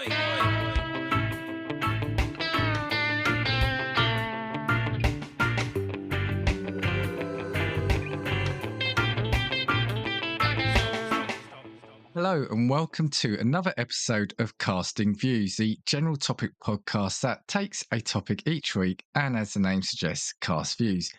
Hello and welcome to another episode of Casting Views, the general topic podcast that takes a topic each week and, as the name suggests, casts views.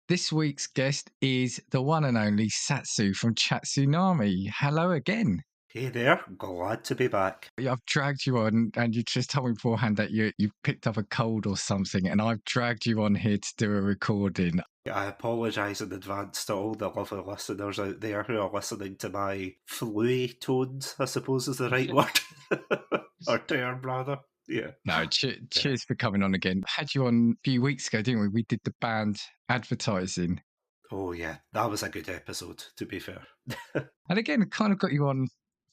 This week's guest is the one and only Satsu from Chatsunami. Hello again. Hey there, glad to be back. I've dragged you on, and you just told me beforehand that you picked up a cold or something, and I've dragged you on here to do a recording. I apologise in advance to all the lovely listeners out there who are listening to my fluey tones, I suppose is the right word, or term rather. Yeah. No, cheers for coming on again. Had you on a few weeks ago, didn't we? We did the band advertising. Oh yeah, that was a good episode, to be fair. And again, kind of got you on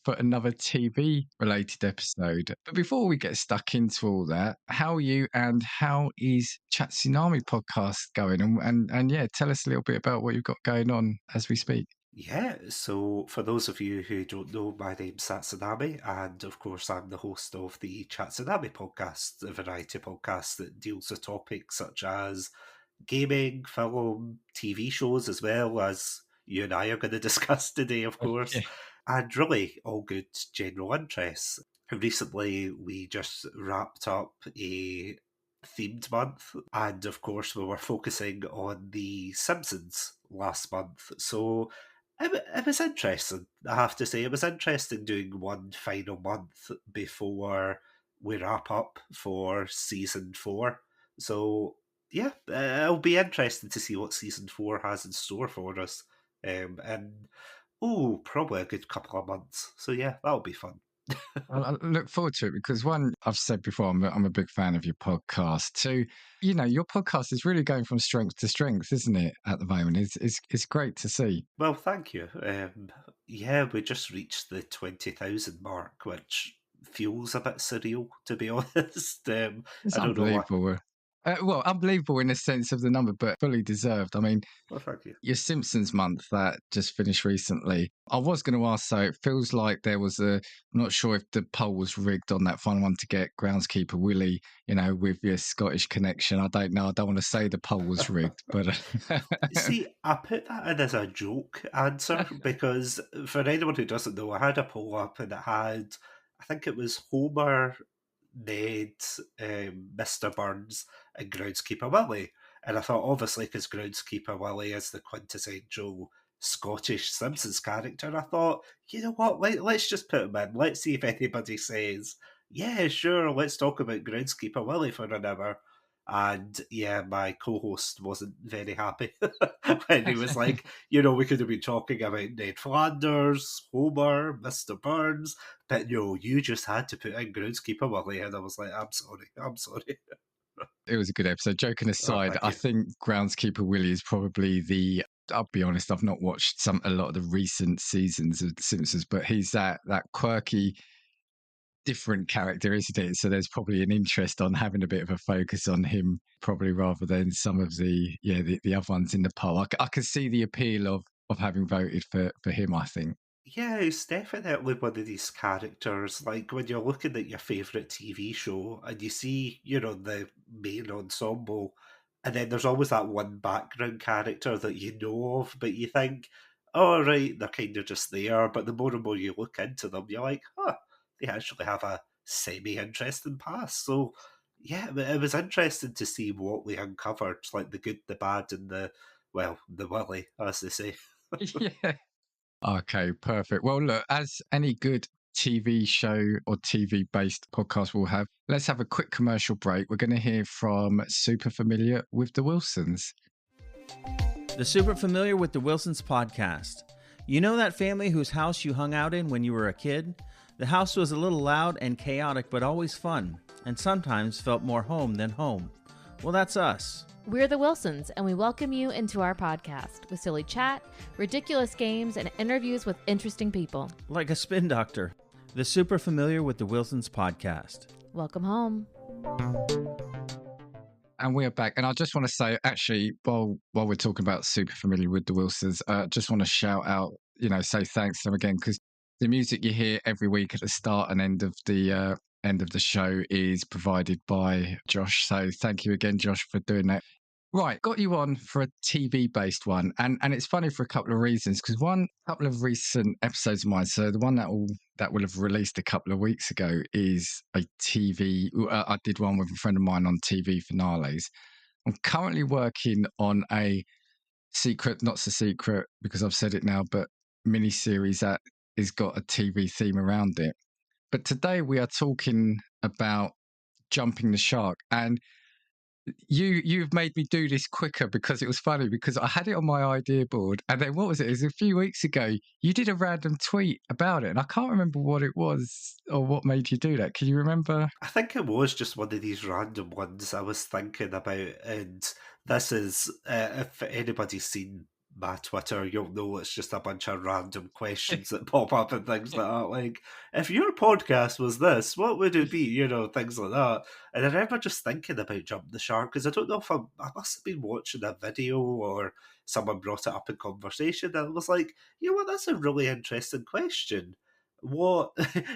for another TV-related episode. But before we get stuck into all that, how are you and how is Chatsunami Podcast going? And yeah, tell us a little bit about what you've got going on as we speak. Yeah, so for those of you who don't know, my name's Satsunami, and of course I'm the host of the Chatsunami Podcast, a variety podcast that deals with topics such as gaming, film, TV shows, as well as you and I are going to discuss today, of course. Okay. And really all good general interests. Recently, we just wrapped up a themed month, and of course, we were focusing on The Simpsons last month. So it was interesting, I have to say. It was interesting doing one final month before we wrap up for season 4. So, yeah, it'll be interesting to see what season 4 has in store for us. Probably a good couple of months. So yeah, that'll be fun. I look forward to it because, one, I've said before, I'm a big fan of your podcast. Two, your podcast is really going from strength to strength, isn't it, at the moment? It's great to see. Well, thank you. Yeah, we just reached the 20,000 mark, which feels a bit surreal, to be honest. It's I don't know what. unbelievable. Unbelievable in the sense of the number, but fully deserved. I mean, Well, thank you. your Simpsons month that just finished recently. I was going to ask, so it feels like there was I'm not sure if the poll was rigged on that final one to get groundskeeper Willie, with your Scottish connection. I don't know. I don't want to say the poll was rigged, but... See, I put that in as a joke answer because for anyone who doesn't know, I had a poll up and it had, I think it was Homer, Ned, Mr. Burns, and Groundskeeper Willie. And I thought, obviously, because Groundskeeper Willie is the quintessential Scottish Simpsons character, I thought, you know what, let's just put him in. Let's see if anybody says, yeah, sure, let's talk about Groundskeeper Willie for an hour. And yeah, my co-host wasn't very happy when he was like, we could have been talking about Ned Flanders, Homer, Mr. Burns, but no, you just had to put in Groundskeeper Willie. And I was like, I'm sorry. It was a good episode. Joking aside, I think Groundskeeper Willie is probably I'll be honest, I've not watched a lot of the recent seasons of The Simpsons, but he's that quirky, different character, isn't it? So there's probably an interest on having a bit of a focus on him, probably rather than some of the other ones in the poll. I can see the appeal of having voted for him, I think. Yeah, it's definitely one of these characters. Like when you're looking at your favourite TV show and you see, the main ensemble, and then there's always that one background character that you know of, but you think, oh, right, they're kind of just there. But the more and more you look into them, you're like, they actually have a semi-interesting past. So, yeah, it was interesting to see what we uncovered, like the good, the bad, and the Willie, as they say. Yeah. Okay, perfect. Well, look, as any good TV show or TV-based podcast will have, let's have a quick commercial break. We're going to hear from Super Familiar with the Wilsons. The Super Familiar with the Wilsons podcast. You know that family whose house you hung out in when you were a kid? The house was a little loud and chaotic, but always fun, and sometimes felt more home than home. Well, that's us. We're the Wilsons, and we welcome you into our podcast with silly chat, ridiculous games, and interviews with interesting people. Like a spin doctor. The Super Familiar with the Wilsons podcast. Welcome home. And we are back. And I just want to say, actually, while we're talking about Super Familiar with the Wilsons, just want to shout out, say thanks to them again, because the music you hear every week at the start and end of the end of the show is provided by Josh. So thank you again, Josh, for doing that. Right, got you on for a TV-based one. And it's funny for a couple of reasons, because couple of recent episodes of mine, so the one that will have released a couple of weeks ago is a TV. I did one with a friend of mine on TV finales. I'm currently working on a secret, not so secret because I've said it now, but mini-series that has got a TV theme around it. But today we are talking about jumping the shark. And you've made me do this quicker because it was funny, because I had it on my idea board, and then what was it? It was a few weeks ago. You did a random tweet about it, and I can't remember what it was or what made you do that. Can you remember? I think it was just one of these random ones I was thinking about, and this is, if anybody's seen my Twitter, you'll know it's just a bunch of random questions that pop up and things like that. Like, if your podcast was this, what would it be? You know, things like that. And I remember just thinking about jumping the shark, because I don't know if I must have been watching a video or someone brought it up in conversation, and I was like, you know what, that's a really interesting question. What,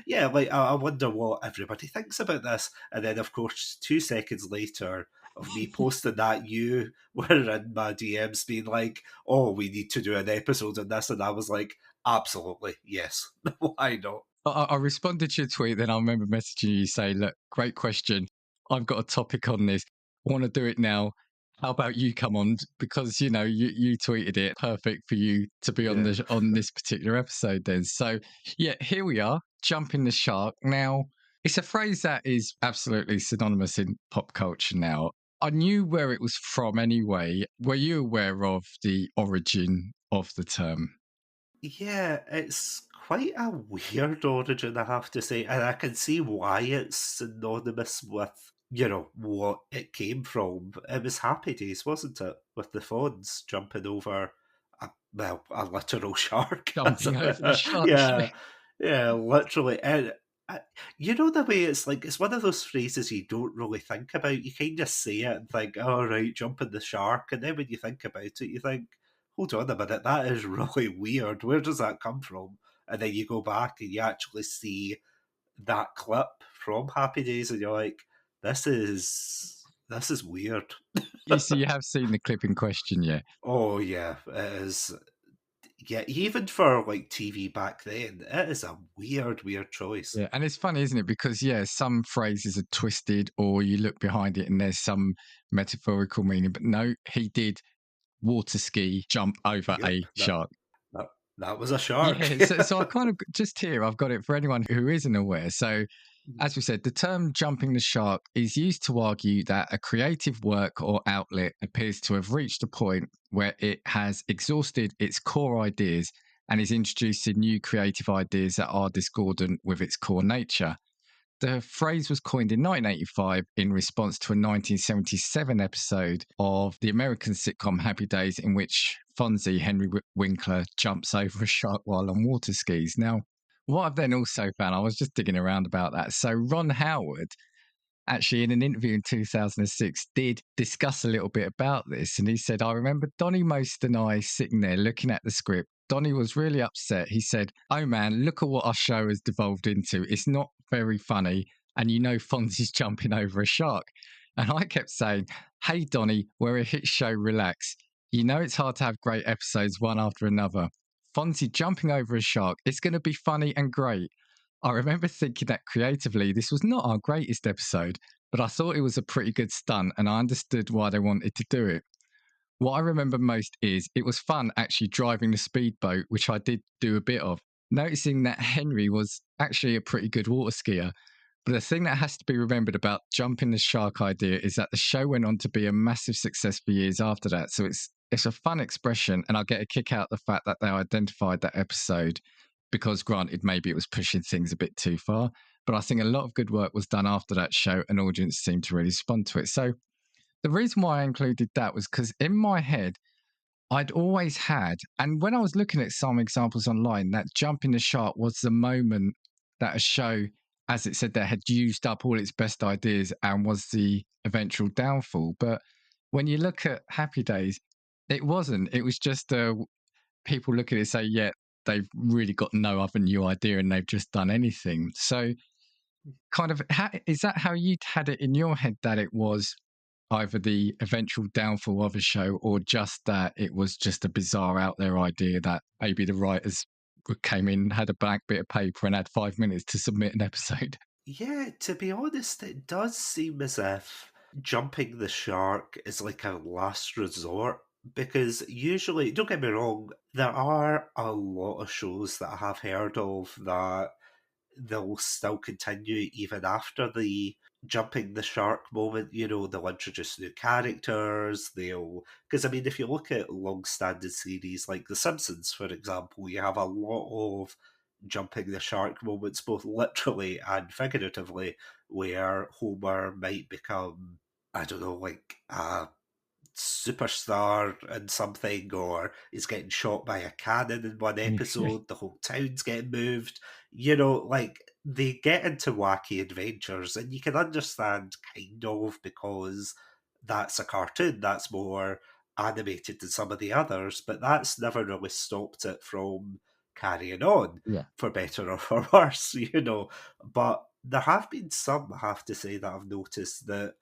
yeah, like, I wonder what everybody thinks about this. And then, of course, 2 seconds later, of me posting that, you were in my DMs being like, oh, we need to do an episode on this. And I was like, absolutely, yes. Why not? I responded to your tweet, then I remember messaging you saying, look, great question. I've got a topic on this. I want to do it now. How about you come on? Because, you know, you tweeted it. Perfect for you to be on on this particular episode then. So, yeah, here we are, jumping the shark. Now, it's a phrase that is absolutely synonymous in pop culture now. I knew where it was from anyway. Were you aware of the origin of the term? Yeah, it's quite a weird origin, I have to say. And I can see why it's synonymous with, you know, what it came from. It was Happy Days, wasn't it? With the Fonz jumping over a literal shark. Jumping over the shark. Yeah, literally. And you know the way it's like, it's one of those phrases you don't really think about. You kind of say it and think, oh, right, jumping the shark. And then when you think about it, you think, hold on a minute, that is really weird. Where does that come from? And then you go back and you actually see that clip from Happy Days, and you're like, this is weird. So you have seen the clip in question, yeah? Oh, yeah, it is. Yeah, even for like TV back then, it is a weird choice. Yeah, and it's funny, isn't it? Because, yeah, some phrases are twisted, or you look behind it and there's some metaphorical meaning. But no, he did water ski jump over a shark. That was a shark. Yeah, so I kind of, just here, I've got it for anyone who isn't aware. So, as we said, the term jumping the shark is used to argue that a creative work or outlet appears to have reached a point where it has exhausted its core ideas and is introducing new creative ideas that are discordant with its core nature. The phrase was coined in 1985 in response to a 1977 episode of the American sitcom Happy Days, in which Fonzie, Henry Winkler, jumps over a shark while on water skis. Now, what I've then also found, I was just digging around about that. So Ron Howard, actually in an interview in 2006, did discuss a little bit about this. And he said, I remember Donnie Most and I sitting there looking at the script. Donnie was really upset. He said, oh man, look at what our show has devolved into. It's not very funny. And you know Fonzie's jumping over a shark. And I kept saying, hey Donnie, we're a hit show, relax. You know it's hard to have great episodes one after another. Fonzie jumping over a shark, it's going to be funny and great. I remember thinking that creatively this was not our greatest episode, but I thought it was a pretty good stunt and I understood why they wanted to do it. What I remember most is it was fun actually driving the speedboat, which I did do a bit of, noticing that Henry was actually a pretty good water skier. But the thing that has to be remembered about jumping the shark idea is that the show went on to be a massive success for years after that. So it's a fun expression, and I get a kick out of the fact that they identified that episode because, granted, maybe it was pushing things a bit too far. But I think a lot of good work was done after that show, and audience seemed to really respond to it. So the reason why I included that was because in my head, I'd always had, and when I was looking at some examples online, that jumping the shark was the moment that a show, as it said there, had used up all its best ideas and was the eventual downfall. But when you look at Happy Days, it wasn't. It was just people look at it and say, yeah, they've really got no other new idea and they've just done anything. So kind of, is that how you'd had it in your head, that it was either the eventual downfall of a show or just that it was just a bizarre out there idea that maybe the writers came in, had a blank bit of paper and had 5 minutes to submit an episode? Yeah, to be honest, it does seem as if jumping the shark is like a last resort. Because usually, don't get me wrong, there are a lot of shows that I have heard of that they'll still continue even after the jumping the shark moment. You know, they'll introduce new characters. Because I mean, if you look at long-standing series like The Simpsons, for example, you have a lot of jumping the shark moments, both literally and figuratively, where Homer might become, I don't know, like a superstar in something, or he's getting shot by a cannon in one episode, the whole town's getting moved. You know, like they get into wacky adventures, and you can understand kind of because that's a cartoon, that's more animated than some of the others, but that's never really stopped it from carrying on, Yeah. for better or for worse, you know. But there have been some, I have to say, that I've noticed that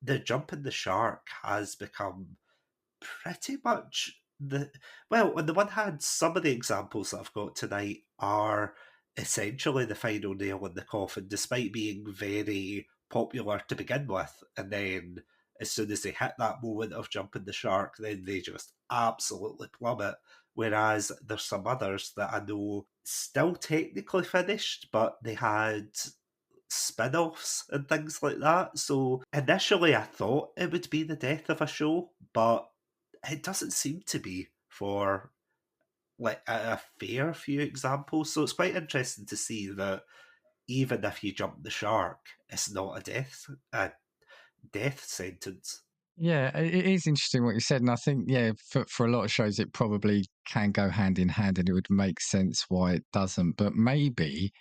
the jumping the shark has become pretty much on the one hand, some of the examples that I've got tonight are essentially the final nail in the coffin, despite being very popular to begin with. And then as soon as they hit that moment of jumping the shark, then they just absolutely plummet. Whereas there's some others that I know still technically finished, but they had spin-offs and things like that. So initially I thought it would be the death of a show, but it doesn't seem to be for like a fair few examples. So it's quite interesting to see that even if you jump the shark, it's not a death sentence. Yeah, it is interesting what you said. And I think, yeah, for a lot of shows, it probably can go hand in hand and it would make sense why it doesn't. But maybe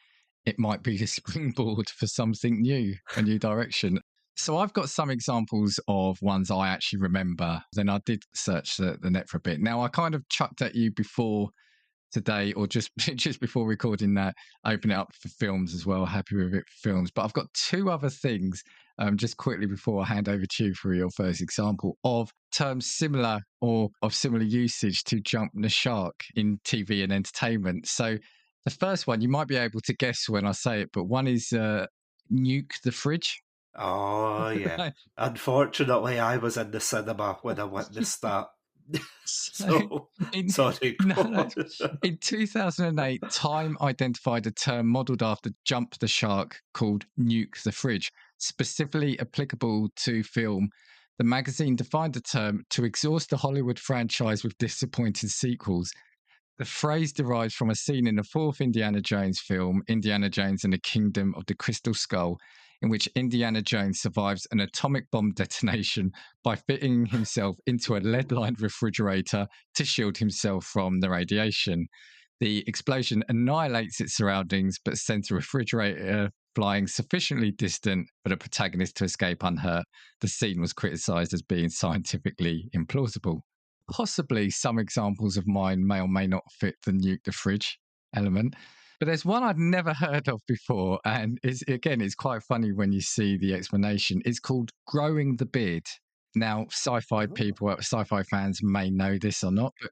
it might be a springboard for something new, a new direction. So I've got some examples of ones I actually remember. Then I did search the net for a bit. Now, I kind of chucked at you before today, or just just before recording that, open it up for films as well. Happy with it for films. But I've got two other things just quickly before I hand over to you for your first example of terms similar or of similar usage to jump the shark in TV and entertainment. So the first one, you might be able to guess when I say it, but one is nuke the fridge. Oh, yeah. Unfortunately, I was in the cinema when I witnessed that. So So, in, sorry. no, Go no, on. in 2008, Time identified a term modelled after Jump the Shark called nuke the fridge, specifically applicable to film. The magazine defined the term to exhaust the Hollywood franchise with disappointing sequels. The phrase derives from a scene in the fourth Indiana Jones film, Indiana Jones and the Kingdom of the Crystal Skull, in which Indiana Jones survives an atomic bomb detonation by fitting himself into a lead-lined refrigerator to shield himself from the radiation. The explosion annihilates its surroundings, but sends the refrigerator flying sufficiently distant for the protagonist to escape unhurt. The scene was criticized as being scientifically implausible. Possibly some examples of mine may or may not fit the nuke the fridge element. But there's one I'd never heard of before, and it's quite funny when you see the explanation. It's called growing the beard. Now, sci-fi fans may know this or not, but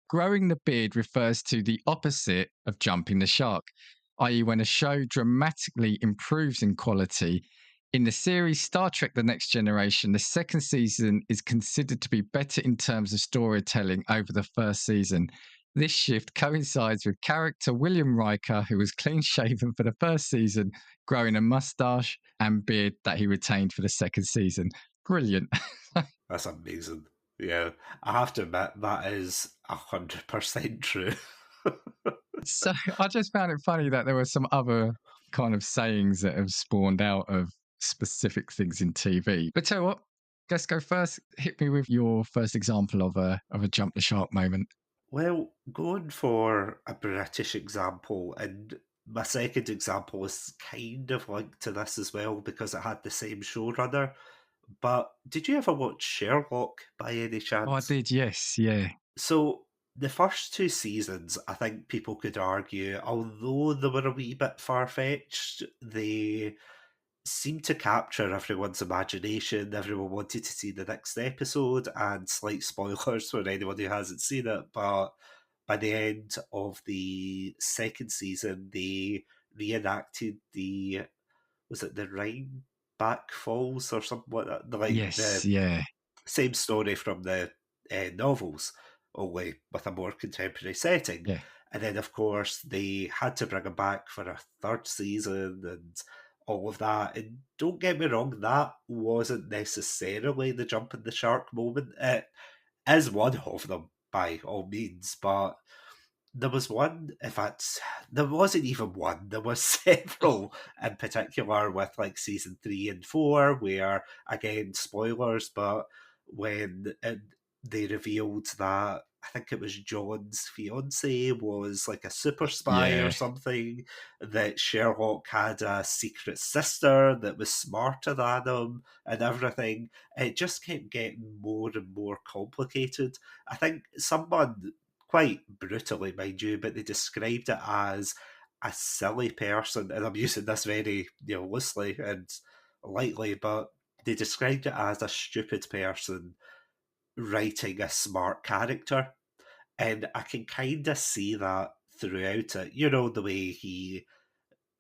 growing the beard refers to the opposite of jumping the shark, i.e., when a show dramatically improves in quality. In the series Star Trek The Next Generation, the second season is considered to be better in terms of storytelling over the first season. This shift coincides with character William Riker, who was clean shaven for the first season, growing a mustache and beard that he retained for the second season. Brilliant. That's amazing. Yeah, I have to admit that is 100% true. So I just found it funny that there were some other kind of sayings that have spawned out of specific things in TV. But tell you what, let's go first. Hit me with your first example of a jump the shark moment. Well, going for a British example, and my second example is kind of linked to this as well because it had the same showrunner. But did you ever watch Sherlock by any chance? Oh, I did, yes, yeah. So The first two seasons, I think people could argue, although they were a wee bit far-fetched, they seemed to capture everyone's imagination. Everyone wanted to see the next episode, and slight spoilers for anyone who hasn't seen it, but by the end of the second season, they reenacted was it the Rhineback Falls or something like that? Like Yes, the yeah. same story from the novels, only with a more contemporary setting. Yeah. And then, of course, they had to bring him back for a third season and all of that. And don't get me wrong, that wasn't necessarily the jump in the shark moment. It is one of them, by all means, but there was one, in fact, there wasn't even one, there were several in particular with like season 3 and 4, where, again, spoilers, but when they revealed that I think it was John's fiance was like a super spy or Yeah. something, that Sherlock had a secret sister that was smarter than him and everything. It just kept getting more and more complicated. I think someone, quite brutally, mind you, but they described it as a silly person, and I'm using this very loosely and lightly, but they described it as a stupid person writing a smart character, and I can kind of see that throughout it. You know, the way he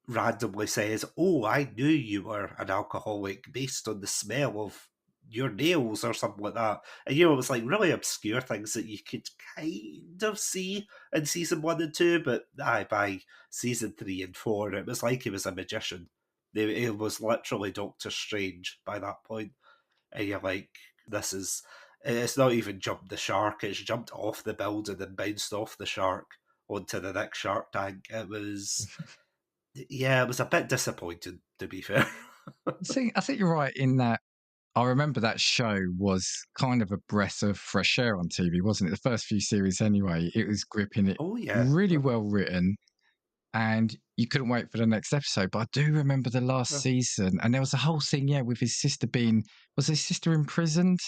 randomly says, "Oh, I knew you were an alcoholic based on the smell of your nails," or something like that. And it was like really obscure things that you could kind of see in season 1 and 2, but by season 3 and 4, it was like he was a magician. It was literally Doctor Strange by that point. And you're like, this is. It's not even jumped the shark, it's jumped off the building and bounced off the shark onto the next shark tank. It was. Yeah, it was a bit disappointing, to be fair. I think you're right in that. I remember that show was kind of a breath of fresh air on TV, wasn't it? The first few series, anyway, it was gripping, it Oh, yeah. really well written, and you couldn't wait for the next episode. But I do remember the last season, and there was a whole thing, with his sister was his sister imprisoned?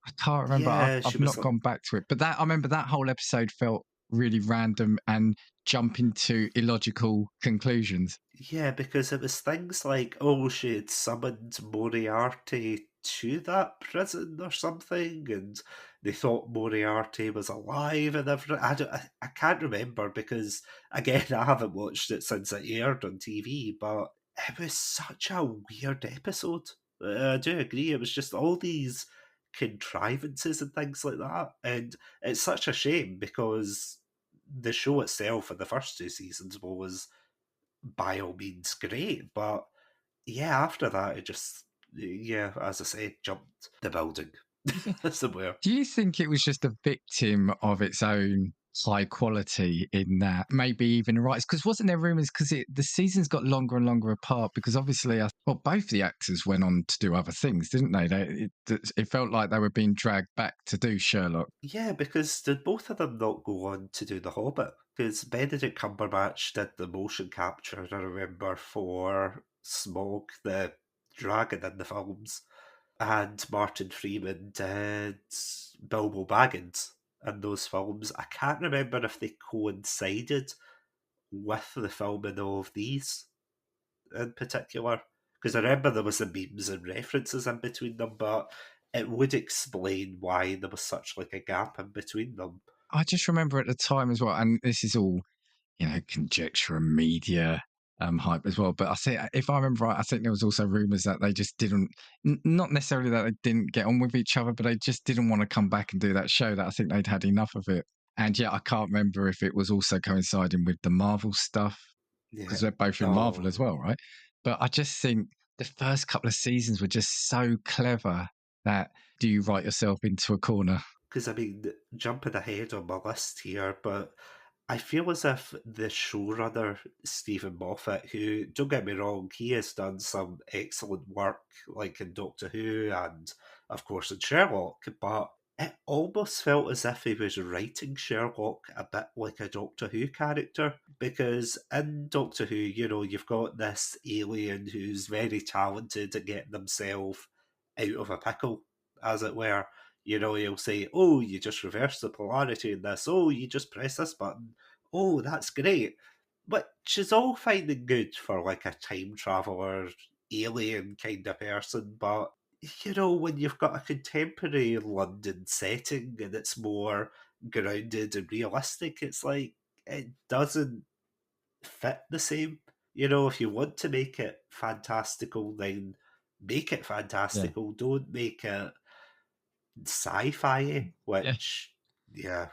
I can't remember. Yeah, she I've was not like, gone back to it, but I remember that whole episode felt really random and jumping to illogical conclusions. yeah, because it was things like, oh, she had summoned Moriarty to that prison or something, and they thought Moriarty was alive and everything. I can't remember because, again, I haven't watched it since it aired on TV, but it was such a weird episode. I do agree. It was just all these contrivances and things like that. And it's such a shame because the show itself in the first two seasons was by all means great, but yeah, after that it just, yeah, as I said, jumped the building somewhere. Do you think it was just a victim of its own high quality in that maybe even the writers? Because wasn't there rumours because the seasons got longer and longer apart because obviously, both the actors went on to do other things, didn't they? It felt like they were being dragged back to do Sherlock. Yeah, because did both of them not go on to do The Hobbit? Because Benedict Cumberbatch did the motion capture, I remember, for Smog the Dragon in the films, and Martin Freeman did Bilbo Baggins in those films. I can't remember if they coincided with the filming of these in particular, because I remember there was the memes and references in between them, but it would explain why there was such like a gap in between them. I just remember at the time as well, and this is all conjecture and media hype as well. But I think, if I remember right, I think there was also rumours that they just didn't, not necessarily that they didn't get on with each other, but they just didn't want to come back and do that show. That I think they'd had enough of it. And yeah, I can't remember if it was also coinciding with the Marvel stuff because Yeah. they're both in Marvel as well, right? But I just think the first couple of seasons were just so clever that do you write yourself into a corner? Because I mean, jumping ahead on my list here, but I feel as if the showrunner, Stephen Moffat, who, don't get me wrong, he has done some excellent work, like in Doctor Who and, of course, in Sherlock, but it almost felt as if he was writing Sherlock a bit like a Doctor Who character, because in Doctor Who, you've got this alien who's very talented at getting himself out of a pickle, as it were. You know, he'll say, oh, you just reverse the polarity in this. Oh, you just press this button. Oh, that's great. Which is all fine and good for like a time traveler, alien kind of person. But, you know, when you've got a contemporary London setting and it's more grounded and realistic, it's like it doesn't fit the same. You know, if you want to make it fantastical, then make it fantastical. Don't make it sci-fi, which, yeah.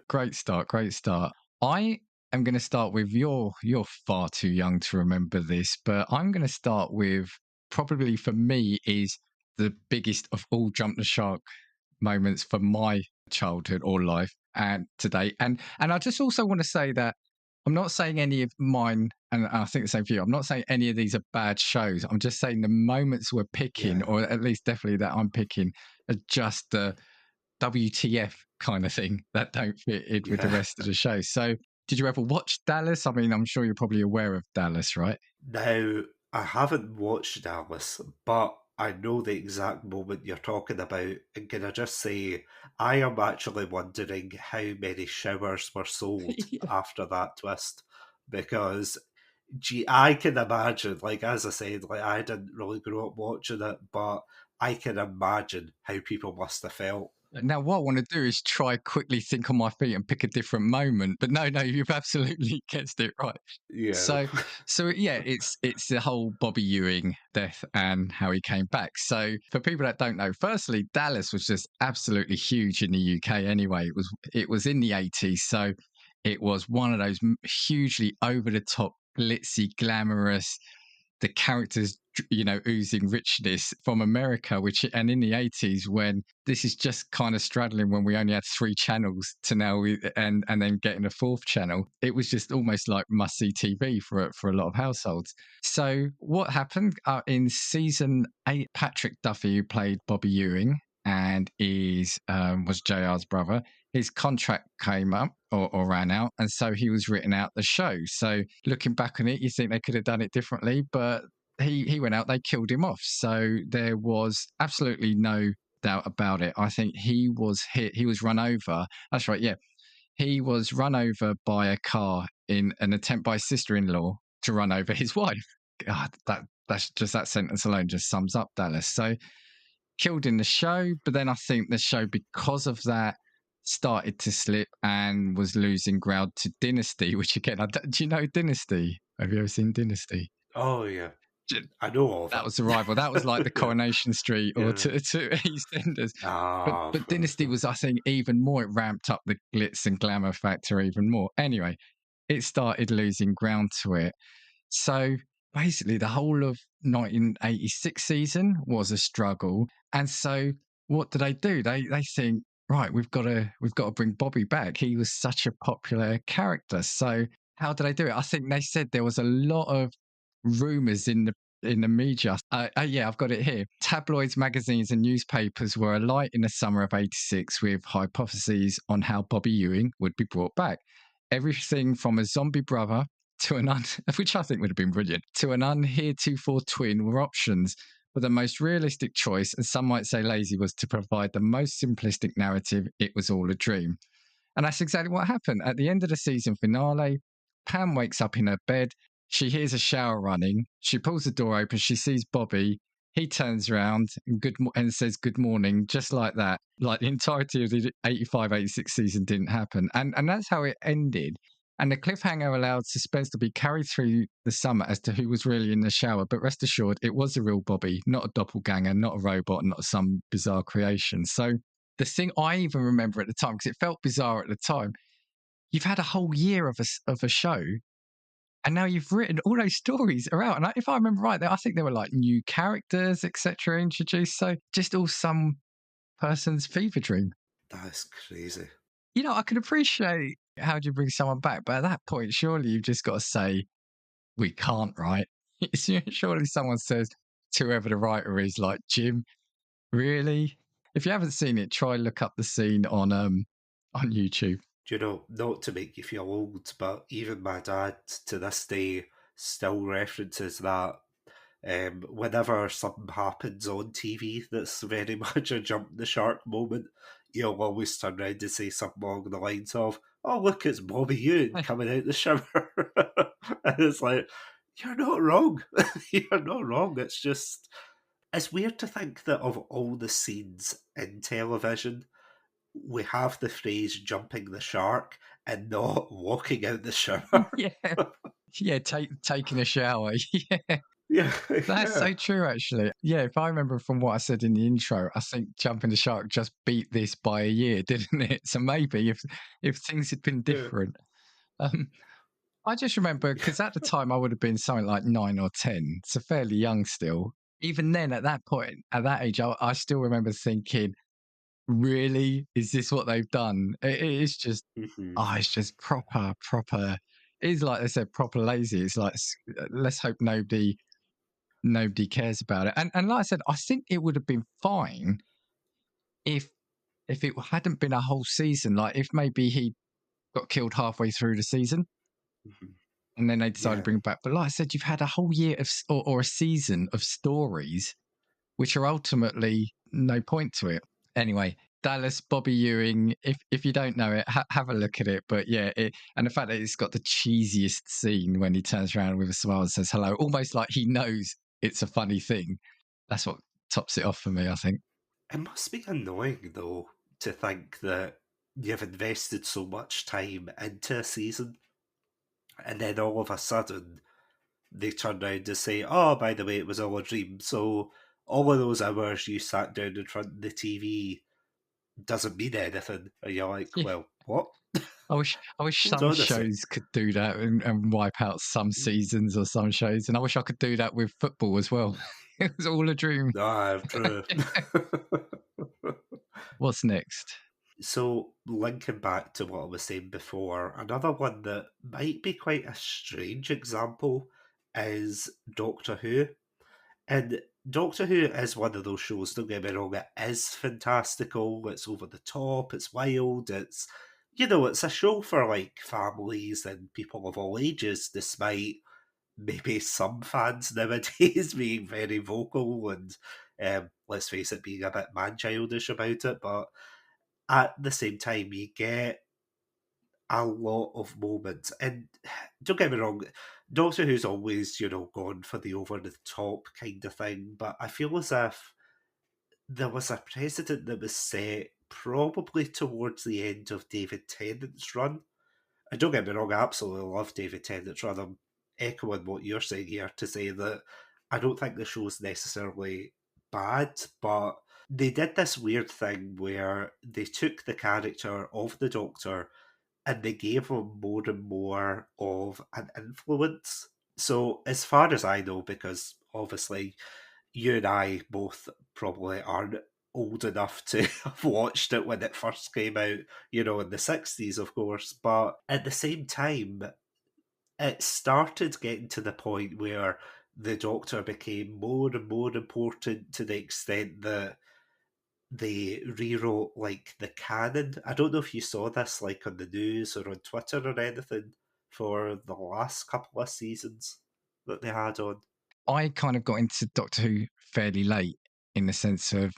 Great start. I am going to start with you're far too young to remember this, but I'm going to start with probably for me is the biggest of all jump the shark moments for my childhood or life and today. And I just also want to say that I'm not saying any of mine, and I think the same for you. I'm not saying any of these are bad shows. I'm just saying the moments we're picking, or at least definitely that I'm picking, are just the WTF kind of thing that don't fit in with the rest of the show. So, did you ever watch Dallas? I mean, I'm sure you're probably aware of Dallas, right? Now, I haven't watched Dallas, but I know the exact moment you're talking about. And can I just say, I am actually wondering how many showers were sold after that twist. Because, gee, I can imagine, like, as I said, like, I didn't really grow up watching it, but I can imagine how people must have felt. Now, what I want to do is try quickly think on my feet and pick a different moment. But no, you've absolutely guessed it right. Yeah. So yeah, it's the whole Bobby Ewing death and how he came back. So for people that don't know, firstly, Dallas was just absolutely huge in the UK. Anyway, it was in the 80s, so it was one of those hugely over the top, glitzy, glamorous. The characters, you know, oozing richness from America, and in the 80s, when this is just kind of straddling when we only had 3 channels to now, and then getting a 4th channel, it was just almost like must-see TV for a lot of households. So what happened in season 8, Patrick Duffy, who played Bobby Ewing and was JR's brother, his contract came up or ran out, and so he was written out the show. So looking back on it, you think they could have done it differently, but he went out, they killed him off. So there was absolutely no doubt about it. I think he was run over. That's right, yeah. He was run over by a car in an attempt by his sister-in-law to run over his wife. God, that's just, that sentence alone just sums up Dallas. So killed in the show, but then I think the show, because of that, started to slip and was losing ground to Dynasty, which again, do you know Dynasty? Have you ever seen Dynasty? Oh, yeah. I know all of that. Was the rival. That was like the Coronation Street or to EastEnders. But Dynasty was, I think, even more. It ramped up the glitz and glamour factor even more. Anyway, it started losing ground to it. So basically, the whole of 1986 season was a struggle. And so what do? They think, right, we've got to bring Bobby back. He was such a popular character. So how do they do it? I think they said there was a lot of rumors in the media. Yeah, I've got it here. Tabloids, magazines, and newspapers were alight in the summer of '86 with hypotheses on how Bobby Ewing would be brought back. Everything from a zombie brother to which I think would have been brilliant, to an unheretofore twin were options. But the most realistic choice, and some might say lazy, was to provide the most simplistic narrative. It was all a dream. And that's exactly what happened. At the end of the season finale, Pam wakes up in her bed. She hears a shower running. She pulls the door open. She sees Bobby. He turns around and says good morning, just like that. Like the entirety of the 85-86 season didn't happen. And that's how it ended. And the cliffhanger allowed suspense to be carried through the summer as to who was really in the shower. But rest assured, it was a real Bobby, not a doppelganger, not a robot, not some bizarre creation. So the thing I even remember at the time, because it felt bizarre at the time, you've had a whole year of a show, and now you've written all those stories are out. And if I remember right, I think there were like new characters, etc., introduced. So just all some person's fever dream. That's crazy. You know, I can appreciate how do you bring someone back, but at that point, surely you've just got to say, we can't, right? Surely someone says to whoever the writer is, like, Jim, really? If you haven't seen it, try look up the scene on YouTube. You know, not to make you feel old, but even my dad to this day still references that Whenever something happens on TV that's very much a jump the shark moment, you'll always turn around and say something along the lines of, "Oh, look, it's Bobby Ewan coming out the shower." And it's like, you're not wrong. You're not wrong. It's weird to think that of all the scenes in television, we have the phrase jumping the shark and not walking out the shower. Yeah, taking a shower. Yeah. Yeah, That's so true, actually. Yeah, if I remember from what I said in the intro, I think Jumping the Shark just beat this by a year, didn't it? So maybe if things had been different. I just remember, because at the time I would have been something like 9 or 10, so fairly young still. Even then, at that point, at that age, I still remember thinking, really? Is this what they've done? It's just, it's just proper. It is, like they said, proper lazy. It's like, let's hope nobody cares about it. And like I said, I think it would have been fine if it hadn't been a whole season. Like if maybe he got killed halfway through the season and then they decided to bring it back. But like I said, you've had a whole year of or a season of stories which are ultimately no point to it. Anyway, Dallas, Bobby Ewing, if you don't know it, have a look at it. But yeah, and the fact that it's got the cheesiest scene when he turns around with a smile and says hello, almost like he knows it's a funny thing. That's what tops it off for me, I think. It must be annoying, though, to think that you've invested so much time into a season and then all of a sudden they turn around to say, "Oh, by the way, it was all a dream." So all of those hours you sat down in front of the TV doesn't mean anything. And you're like, well, what? I wish some shows could do that and wipe out some seasons or some shows. And I wish I could do that with football as well. It was all a dream. True. What's next? So, linking back to what I was saying before, another one that might be quite a strange example is Doctor Who. And Doctor Who is one of those shows, don't get me wrong, it is fantastical, it's over the top, it's wild, it's a show for like families and people of all ages, despite maybe some fans nowadays being very vocal and let's face it, being a bit man-childish about it. But at the same time, you get a lot of moments. And don't get me wrong, Doctor Who's always, gone for the over-the-top kind of thing, but I feel as if there was a precedent that was set probably towards the end of David Tennant's run. And don't get me wrong, I absolutely love David Tennant's run. I'm echoing what you're saying here to say that I don't think the show's necessarily bad, but they did this weird thing where they took the character of the Doctor and they gave him more and more of an influence. So as far as I know, because obviously you and I both probably aren't old enough to have watched it when it first came out, in the 60s, of course, but at the same time, it started getting to the point where the Doctor became more and more important to the extent that they rewrote like the canon. I don't know if you saw this like on the news or on Twitter or anything for the last couple of seasons that they had on. I kind of got into Doctor Who fairly late in the sense of,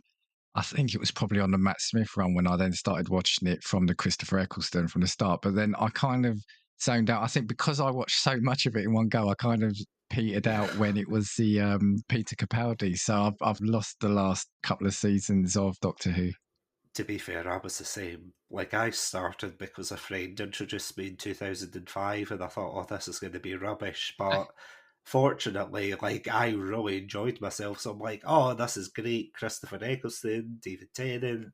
I think it was probably on the Matt Smith run when I then started watching it from the Christopher Eccleston from the start. But then I kind of zoned out. I think because I watched so much of it in one go, I kind of petered out when it was the Peter Capaldi. So I've lost the last couple of seasons of Doctor Who. To be fair, I was the same. Like, I started because a friend introduced me in 2005 and I thought, oh, this is going to be rubbish. But fortunately, like, I really enjoyed myself. So I'm like, oh, this is great. Christopher Eccleston, David Tennant.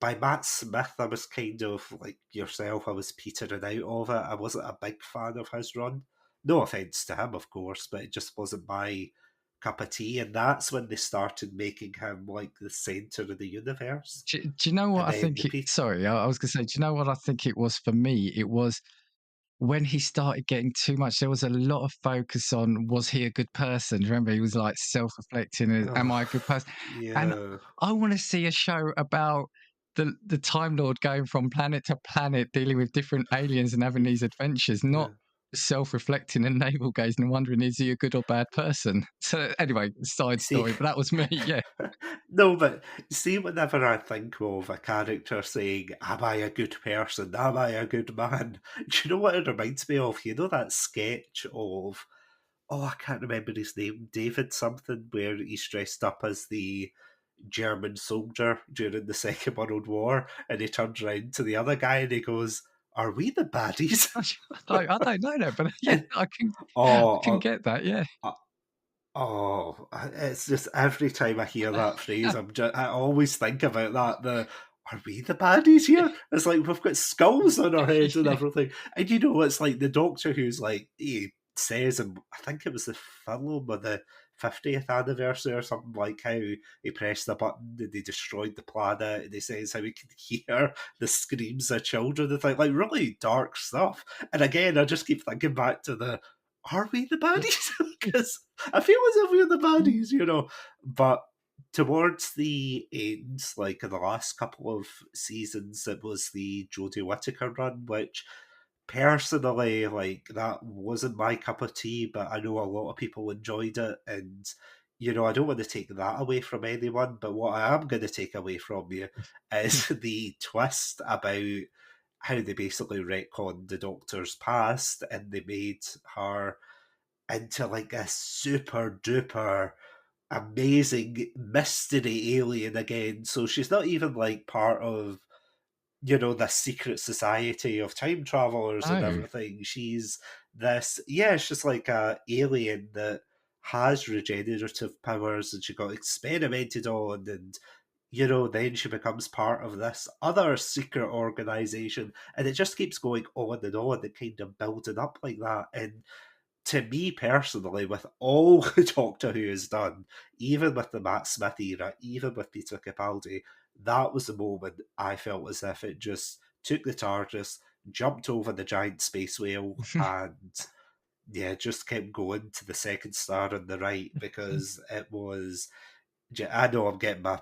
By Matt Smith, I was kind of like yourself. I was petering out of it. I wasn't a big fan of his run. No offence to him, of course, but it just wasn't my cup of tea. And that's when they started making him like the centre of the universe. Do you know what I think? Sorry, I was going to say, do you know what I think it was for me? It was when he started getting too much, there was a lot of focus on, was he a good person? Do you remember? He was like self-reflecting, am I a good person? Yeah. And I want to see a show about the Time Lord going from planet to planet, dealing with different aliens and having these adventures, not self-reflecting and navel-gazing and wondering, is he a good or bad person? So anyway, side story, but that was me, yeah. No, but see, whenever I think of a character saying, am I a good person? Am I a good man? Do you know what it reminds me of? You know that sketch of, oh, I can't remember his name, David something, where he's dressed up as the German soldier during the Second World War, and he turns around to the other guy and he goes, are we the baddies? I don't know that, but yeah, I can get that, yeah. Oh, it's just every time I hear that phrase, I always think about that. Are we the baddies here? It's like we've got skulls on our heads and everything. And you know, it's like the Doctor who's like, he says, and I think it was the film of the 50th anniversary or something, like how he pressed the button and they destroyed the planet, and he says how he can hear the screams of children. It's like really dark stuff. And again, I just keep thinking back to are we the baddies? Because I feel as if we're the baddies, you know. But towards the end, like in the last couple of seasons, it was the Jodie Whittaker run, which personally, like, that wasn't my cup of tea, but I know a lot of people enjoyed it. And, you know, I don't want to take that away from anyone, but what I am going to take away from you is the twist about how they basically retconned the Doctor's past and they made her into like a super duper amazing mystery alien again. So she's not even like part of, you know, the secret society of time travelers and everything. She's she's like a alien that has regenerative powers and she got experimented on, and you know, then she becomes part of this other secret organization, and it just keeps going on and on and kind of building up like that. And to me personally, with all the Doctor Who has done, even with the Matt Smith era, even with Peter Capaldi, that was the moment I felt as if it just took the TARDIS, jumped over the giant space whale, and just kept going to the second star on the right, because it was. I know I'm getting my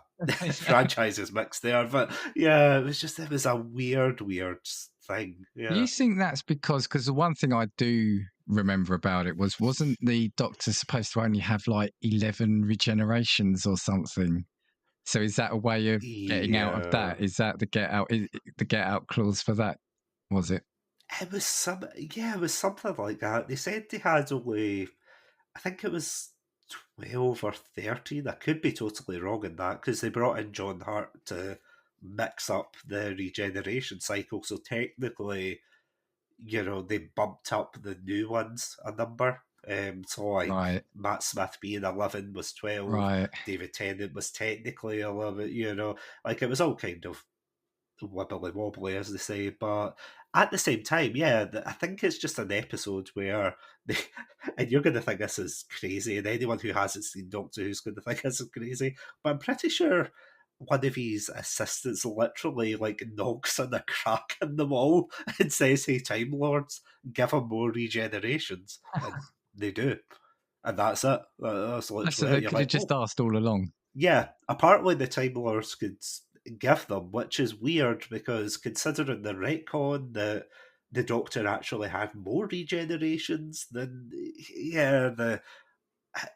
franchises mixed there, but yeah, it was a weird thing. Yeah. You think that's because the one thing I do remember about it wasn't the Doctor supposed to only have like 11 regenerations or something? So is that a way of getting out of that? Is that the get out clause for that? Was it? It was it was something like that. They said they had only, I think it was 12 or 13. I could be totally wrong in that, because they brought in John Hurt to mix up the regeneration cycle. So technically, you know, they bumped up the new ones a number. So like Matt Smith being 11 was 12. Right. David Tennant was technically 11. You know, like it was all kind of wibbly wobbly, as they say, but at the same time, I think it's just an episode where and you're going to think this is crazy, and anyone who hasn't seen Doctor Who's going to think this is crazy, but I'm pretty sure one of his assistants literally like knocks on a crack in the wall and says, "Hey, Time Lords, give him more regenerations," and they do, and that's it. That's literally so they could have just asked all along. Yeah, apparently the Time Lords could give them, which is weird, because considering the retcon that the Doctor actually had more regenerations than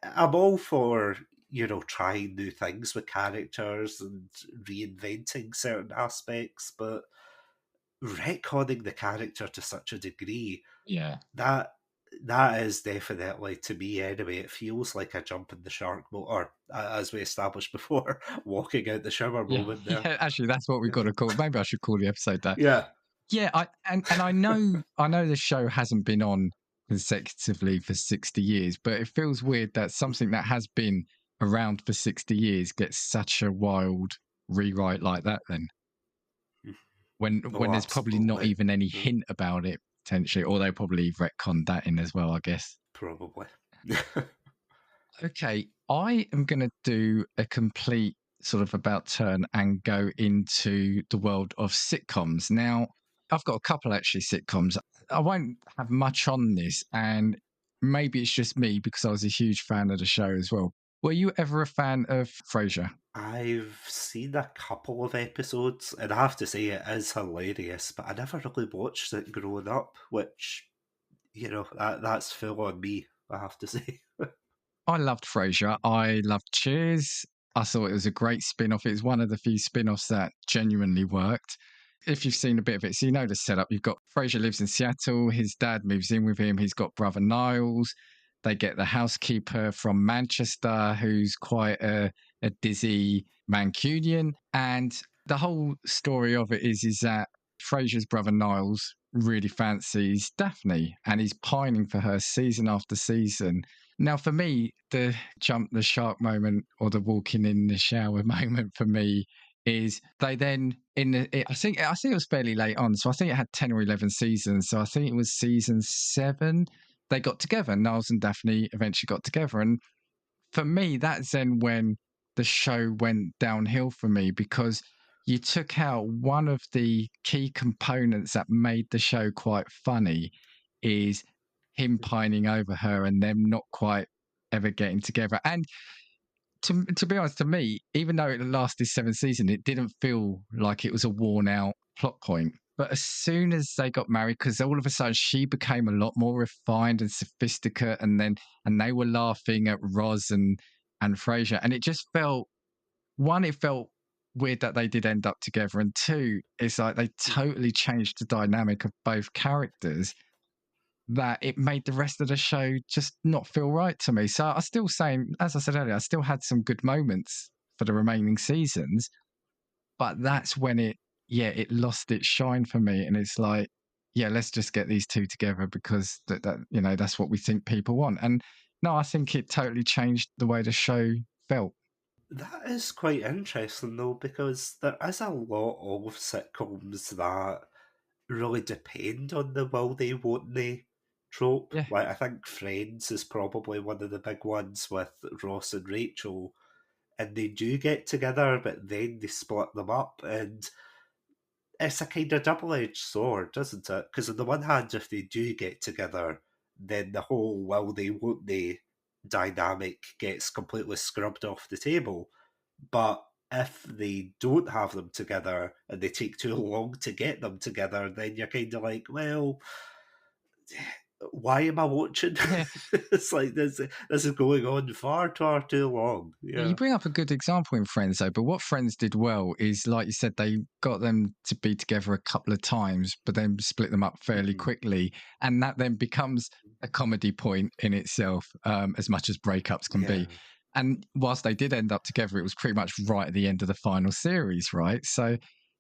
I'm all for, you know, trying new things with characters and reinventing certain aspects, but retconning the character to such a degree, that is definitely, to me anyway, it feels like a jump in the shark boat, or as we established before, walking out the shower moment there. Yeah, actually, that's what we've got to call it. Maybe I should call the episode that. Yeah. I know the show hasn't been on consecutively for 60 years, but it feels weird that something that has been around for 60 years gets such a wild rewrite like that then. When there's probably not even any hint about it, potentially, or they probably retconned that in as well, I guess. Probably. Okay, I am going to do a complete sort of about turn and go into the world of sitcoms. Now, I've got a couple actually sitcoms. I won't have much on this, and maybe it's just me because I was a huge fan of the show as well. Were you ever a fan of Frasier? I've seen a couple of episodes, and I have to say it is hilarious, but I never really watched it growing up, which that's full on me, I have to say. I loved Frasier. I loved Cheers. I thought it was a great spin-off. It was one of the few spin-offs that genuinely worked. If you've seen a bit of it, so you know the setup. You've got Frasier lives in Seattle. His dad moves in with him. He's got brother Niles. They get the housekeeper from Manchester, who's quite a dizzy Mancunian. And the whole story of it is that Frasier's brother Niles really fancies Daphne, and he's pining for her season after season. Now, for me, the jump the shark moment or the walking in the shower moment for me is they then I think it was fairly late on, so I think it had 10 or 11 seasons. So I think it was season 7 they got together. Niles and Daphne eventually got together, and for me, that's then when the show went downhill for me, because you took out one of the key components that made the show quite funny, is him pining over her and them not quite ever getting together. And to be honest, to me, even though it lasted 7 seasons, it didn't feel like it was a worn out plot point. But as soon as they got married, because all of a sudden she became a lot more refined and sophisticated, and they were laughing at Roz and Frasier, and it just felt, one, it felt weird that they did end up together, and two, it's like they totally changed the dynamic of both characters, that it made the rest of the show just not feel right to me. So I still saying, as I said earlier, I still had some good moments for the remaining seasons, but that's when it lost its shine for me. And it's like, yeah, let's just get these two together because that that's what we think people want. And no, I think it totally changed the way the show felt. That is quite interesting, though, because there is a lot of sitcoms that really depend on the will they, won't they trope. Yeah. Like, I think Friends is probably one of the big ones with Ross and Rachel, and they do get together, but then they split them up, and it's a kind of double-edged sword, isn't it? Because on the one hand, if they do get together, then the whole will they, won't they dynamic gets completely scrubbed off the table. But if they don't have them together and they take too long to get them together, then you're kind of like, well, why am I watching? Yeah. It's like this is going on far too long. Yeah, you bring up a good example in Friends, though. But what Friends did well is, like you said, they got them to be together a couple of times, but then split them up fairly quickly. And that then becomes a comedy point in itself, as much as breakups can be. And whilst they did end up together, it was pretty much right at the end of the final series, right? So,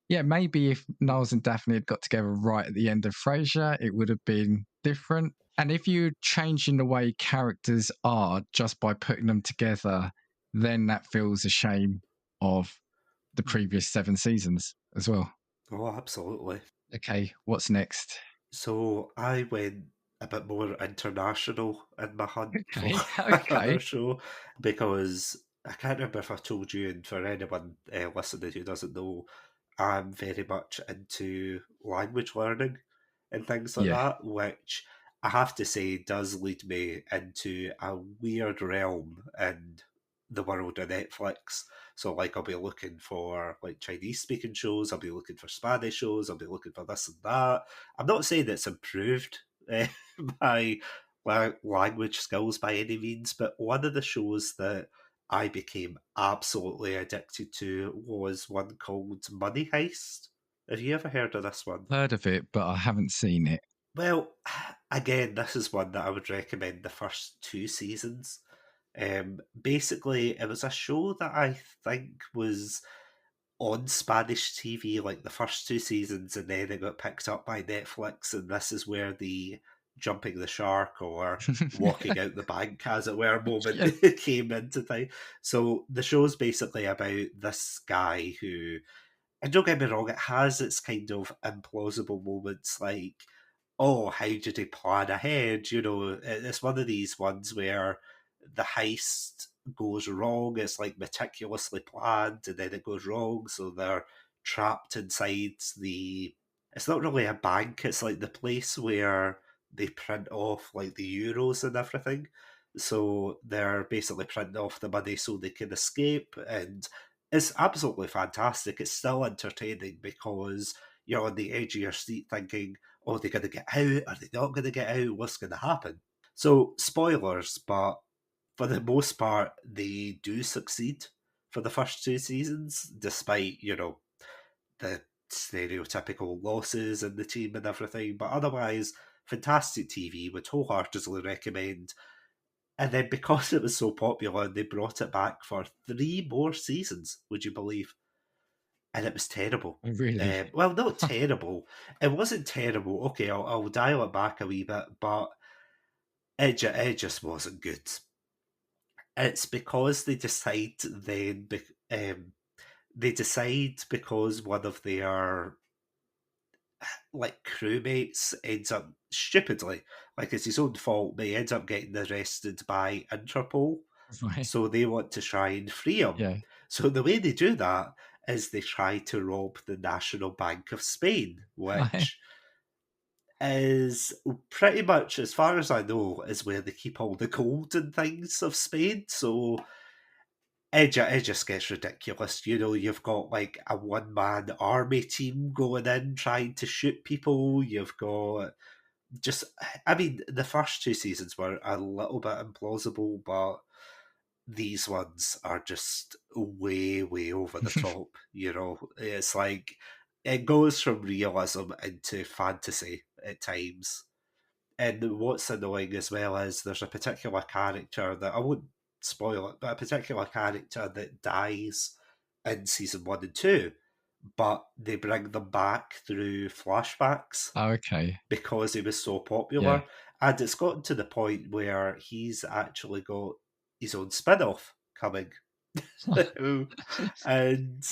yeah, maybe if Niles and Daphne had got together right at the end of Frasier, it would have been different. And if you're changing the way characters are just by putting them together, then that feels a shame of the previous 7 seasons as well. Oh, absolutely. Okay, what's next? So I went a bit more international in my hunt for Okay. another show, because I can't remember if I told you, and for anyone listening who doesn't know, I'm very much into language learning and things like that, which I have to say does lead me into a weird realm in the world of Netflix. So, like, I'll be looking for like Chinese speaking shows, I'll be looking for Spanish shows, I'll be looking for this and that. I'm not saying it's improved my language skills by any means, but one of the shows that I became absolutely addicted to was one called Money Heist. Have you ever heard of this one? Heard of it, but I haven't seen it. Well, again, this is one that I would recommend the first 2 seasons. Basically, it was a show that I think was on Spanish TV like the first 2 seasons, and then it got picked up by Netflix, and this is where the jumping the shark or walking out the bank, as it were, moment came into time. So the show's basically about this guy who, and don't get me wrong, it has its kind of implausible moments, like, oh, how did he plan ahead? You know, it's one of these ones where the heist goes wrong. It's like meticulously planned, and then it goes wrong. So they're trapped inside it's not really a bank. It's like the place where they print off like the euros and everything. So they're basically printing off the money so they can escape. And it's absolutely fantastic. It's still entertaining because you're on the edge of your seat thinking, oh, are they going to get out? Are they not going to get out? What's going to happen? So, spoilers, but for the most part, they do succeed for the first 2 seasons, despite, the stereotypical losses in the team and everything. But otherwise, fantastic TV, would wholeheartedly recommend. And then because it was so popular, they brought it back for 3 more seasons, would you believe? And it was terrible. Really? Well, not terrible. It wasn't terrible. Okay, I'll dial it back a wee bit, but it just wasn't good. It's because they decide then, they decide because one of their crewmates ends up stupidly, it's his own fault, but he ends up getting arrested by Interpol. Right. So they want to try and free him. Yeah. So the way they do that is they try to rob the National Bank of Spain, which is pretty much, as far as I know, is where they keep all the gold and things of Spain. So it just gets ridiculous. You've got a one-man army team going in trying to shoot people. You've got the first 2 seasons were a little bit implausible, but these ones are just way, way over the top. It's it goes from realism into fantasy at times. And what's annoying as well is there's a particular character that I won't spoil it, but a particular character that dies in season 1 and 2, but they bring them back through flashbacks. Oh, okay. Because he was so popular. Yeah. And it's gotten to the point where he's actually got his own spin-off coming. And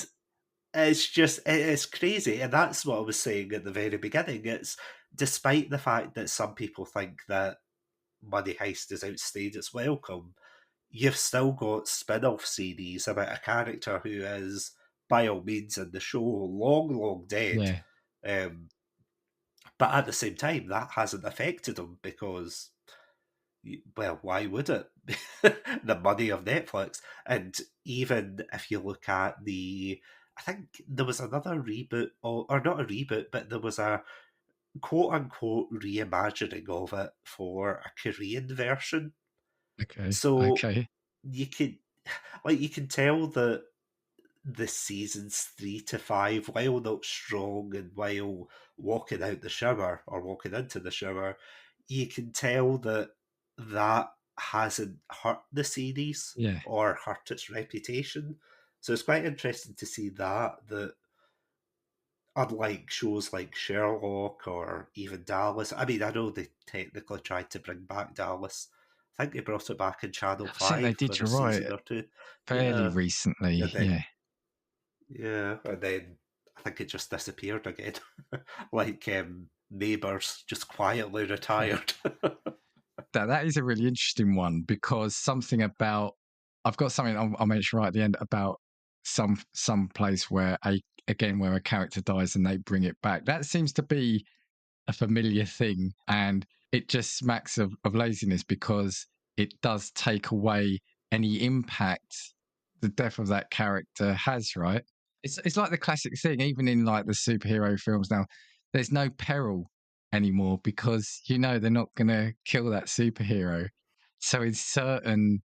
it's crazy. And that's what I was saying at the very beginning. It's despite the fact that some people think that Money Heist has outstayed its welcome, you've still got spin-off series about a character who is, by all means, in the show, long, long dead. Yeah. But at the same time, that hasn't affected him because, well, why would it? The money of Netflix. And even if you look at I think there was another reboot, or not a reboot, but there was a quote-unquote reimagining of it for a Korean version. Okay. So okay. you can tell that the seasons 3 to 5, while not strong and while walking out the shower or walking into the shower, you can tell that hasn't hurt the series or hurt its reputation. So it's quite interesting to see that unlike shows like Sherlock or even Dallas, I know they technically tried to bring back Dallas. I think they brought it back in Channel 5 I think they did, for a you're right. season or 2. Fairly recently, Yeah, and then I think it just disappeared again. Neighbours just quietly retired. That is a really interesting one, because I've got something I'll mention right at the end about some place where a character dies and they bring it back. That seems to be a familiar thing, and it just smacks of laziness, because it does take away any impact the death of that character has, right? It's like the classic thing, even in the superhero films now, there's no peril anymore, because they're not going to kill that superhero. So in certain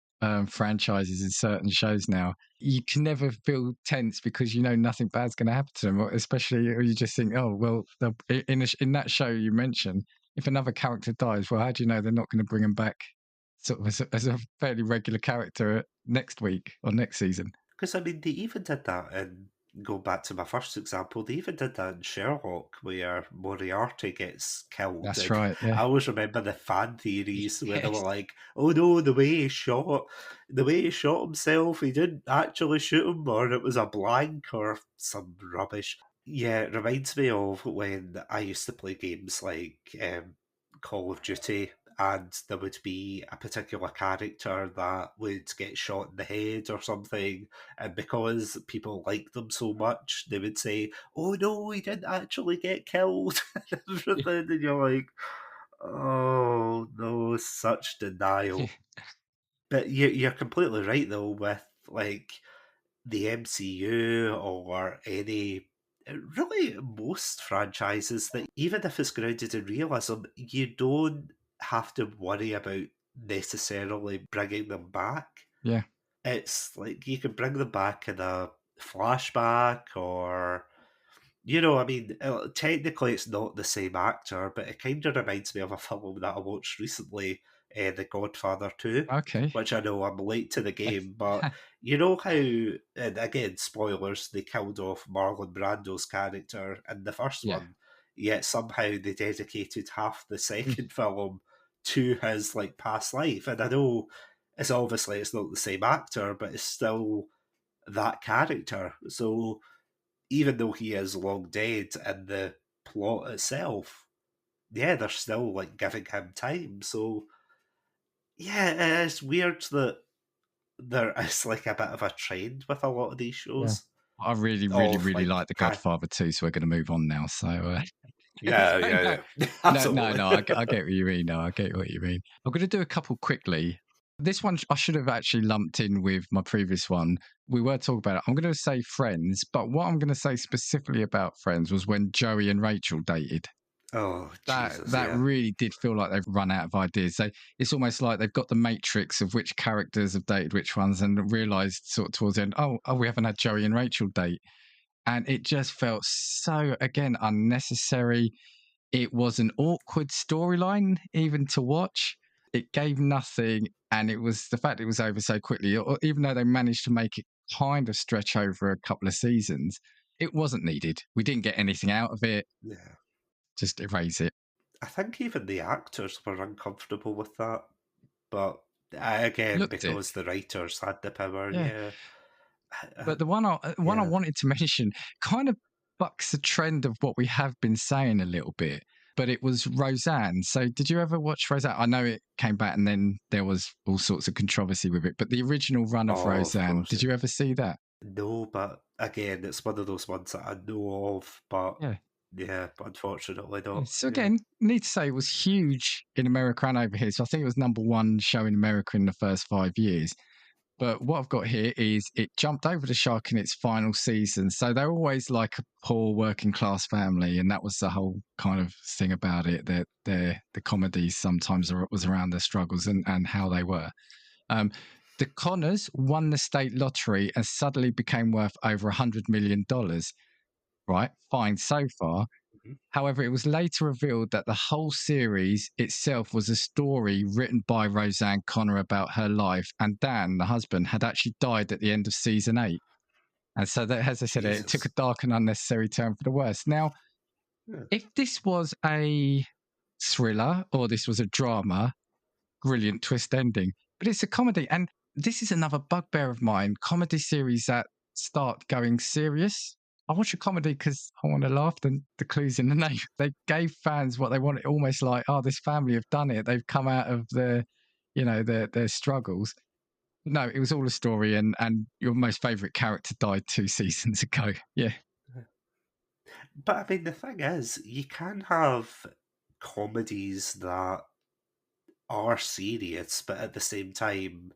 franchises and certain shows now, you can never feel tense because nothing bad's going to happen to them, especially you just think, oh well, in that show you mentioned, if another character dies, well, how do you know they're not going to bring him back sort of as a fairly regular character next week or next season? Because they even did that in, going back to my first example, they even did that in Sherlock, where Moriarty gets killed. That's right. Yeah. I always remember the fan theories where they were like, "Oh no, the way he shot himself, he didn't actually shoot him, or it was a blank, or some rubbish." Yeah, it reminds me of when I used to play games like Call of Duty, and there would be a particular character that would get shot in the head or something, and because people liked them so much, they would say, "Oh no, he didn't actually get killed," and everything, and you're like, "Oh no, such denial." But you're completely right though, with the MCU or any really most franchises that even if it's grounded in realism, you don't have to worry about necessarily bringing them back. Yeah. It's like you can bring them back in a flashback or, you know, I mean, technically it's not the same actor, but it kind of reminds me of a film that I watched recently, The Godfather 2, Okay. which I know I'm late to the game, but you know how, and again, spoilers, they killed off Marlon Brando's character in the first Yeah. one, yet somehow they dedicated half the second film to his like past life. And I know it's obviously it's not the same actor, but it's still that character. So even though he is long dead in the plot itself, yeah, they're still like giving him time. So yeah, it's weird that there is like a bit of a trend with a lot of these shows. I really like The Godfather too, so we're going to move on now. So yeah. Absolutely. No, I get what you mean. No, I get what you mean. I'm going to do a couple quickly. This one I should have actually lumped in with my previous one. We were talking about it. I'm going to say Friends, but what I'm going to say specifically about Friends was when Joey and Rachel dated. Oh, Jesus, that really did feel like they've run out of ideas. It's almost like they've got the matrix of which characters have dated which ones, and realised sort of towards the end, oh, we haven't had Joey and Rachel date, and it just felt so again unnecessary. It was an awkward storyline even to watch. It gave nothing, and it was the fact it was over so quickly. Even though they managed to make it kind of stretch over a couple of seasons, it wasn't needed. We didn't get anything out of it. Yeah. Just erase it. I think even the actors were uncomfortable with that, but again, because the writers had the power, yeah. But the one I wanted to mention kind of bucks the trend of what we have been saying a little bit, but it was Roseanne. So did you ever watch Roseanne? I know it came back and then there was all sorts of controversy with it, but the original run of Roseanne, of did you ever see that? No, but again, it's one of those ones that I know of, but yeah, but unfortunately not. So again, need to say it was huge in America and over here. So I think it was number one show in America in the first 5 years. But what I've got here is it jumped over the shark in its final season. So they're always like a poor working class family. And that was the whole kind of thing about it, that the comedy sometimes was around their struggles and how they were. The Connors won the state lottery and suddenly became worth over $100 million. Right, fine so far. Mm-hmm. However, it was later revealed that the whole series itself was a story written by Roseanne Connor about her life, and Dan, the husband, had actually died at the end of season 8. And so, that, as I said, it took a dark and unnecessary turn for the worse. Now, if this was a thriller or this was a drama, brilliant twist ending. But it's a comedy, and this is another bugbear of mine, comedy series that start going serious. I watch a comedy because I want to laugh. The clue's in the name. They gave fans what they wanted, almost like, oh, this family have done it. They've come out of their struggles. No, it was all a story, and your most favourite character died 2 seasons ago. Yeah. But I mean, the thing is, you can have comedies that are serious, but at the same time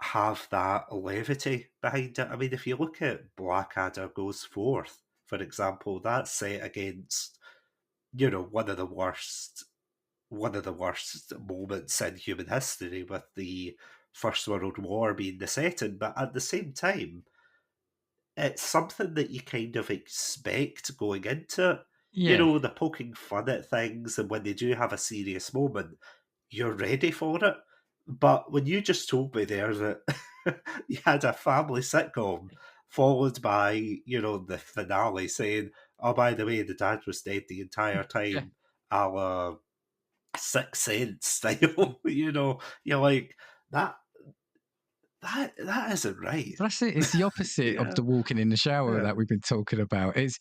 have that levity behind it. I mean, if you look at Blackadder Goes Forth, for example, that's set against, one of the worst moments in human history, with the First World War being the setting. But at the same time, it's something that you kind of expect going into it. Yeah. They're poking fun at things, and when they do have a serious moment, you're ready for it. But when you just told me there that you had a family sitcom followed by, the finale saying, oh, by the way, the dad was dead the entire time, a la Sixth Sense style, you're like, that isn't right. That's it. It's the opposite of the walking in the shower that we've been talking about. It's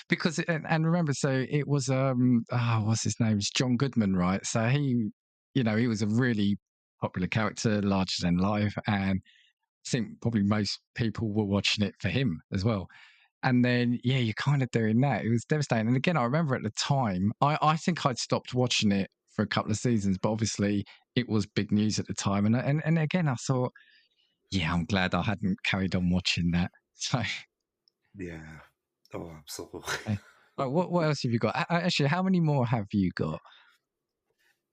because, and remember, so it was, what's his name? It's John Goodman, right? So he was a really popular character, larger than life, and I think probably most people were watching it for him as well. And then, you're kind of doing that. It was devastating. And again, I remember at the time, I think I'd stopped watching it for a couple of seasons, but obviously it was big news at the time. And again, I thought, I'm glad I hadn't carried on watching that. So, yeah. Oh, absolutely. Okay. Right, what else have you got? Actually, how many more have you got?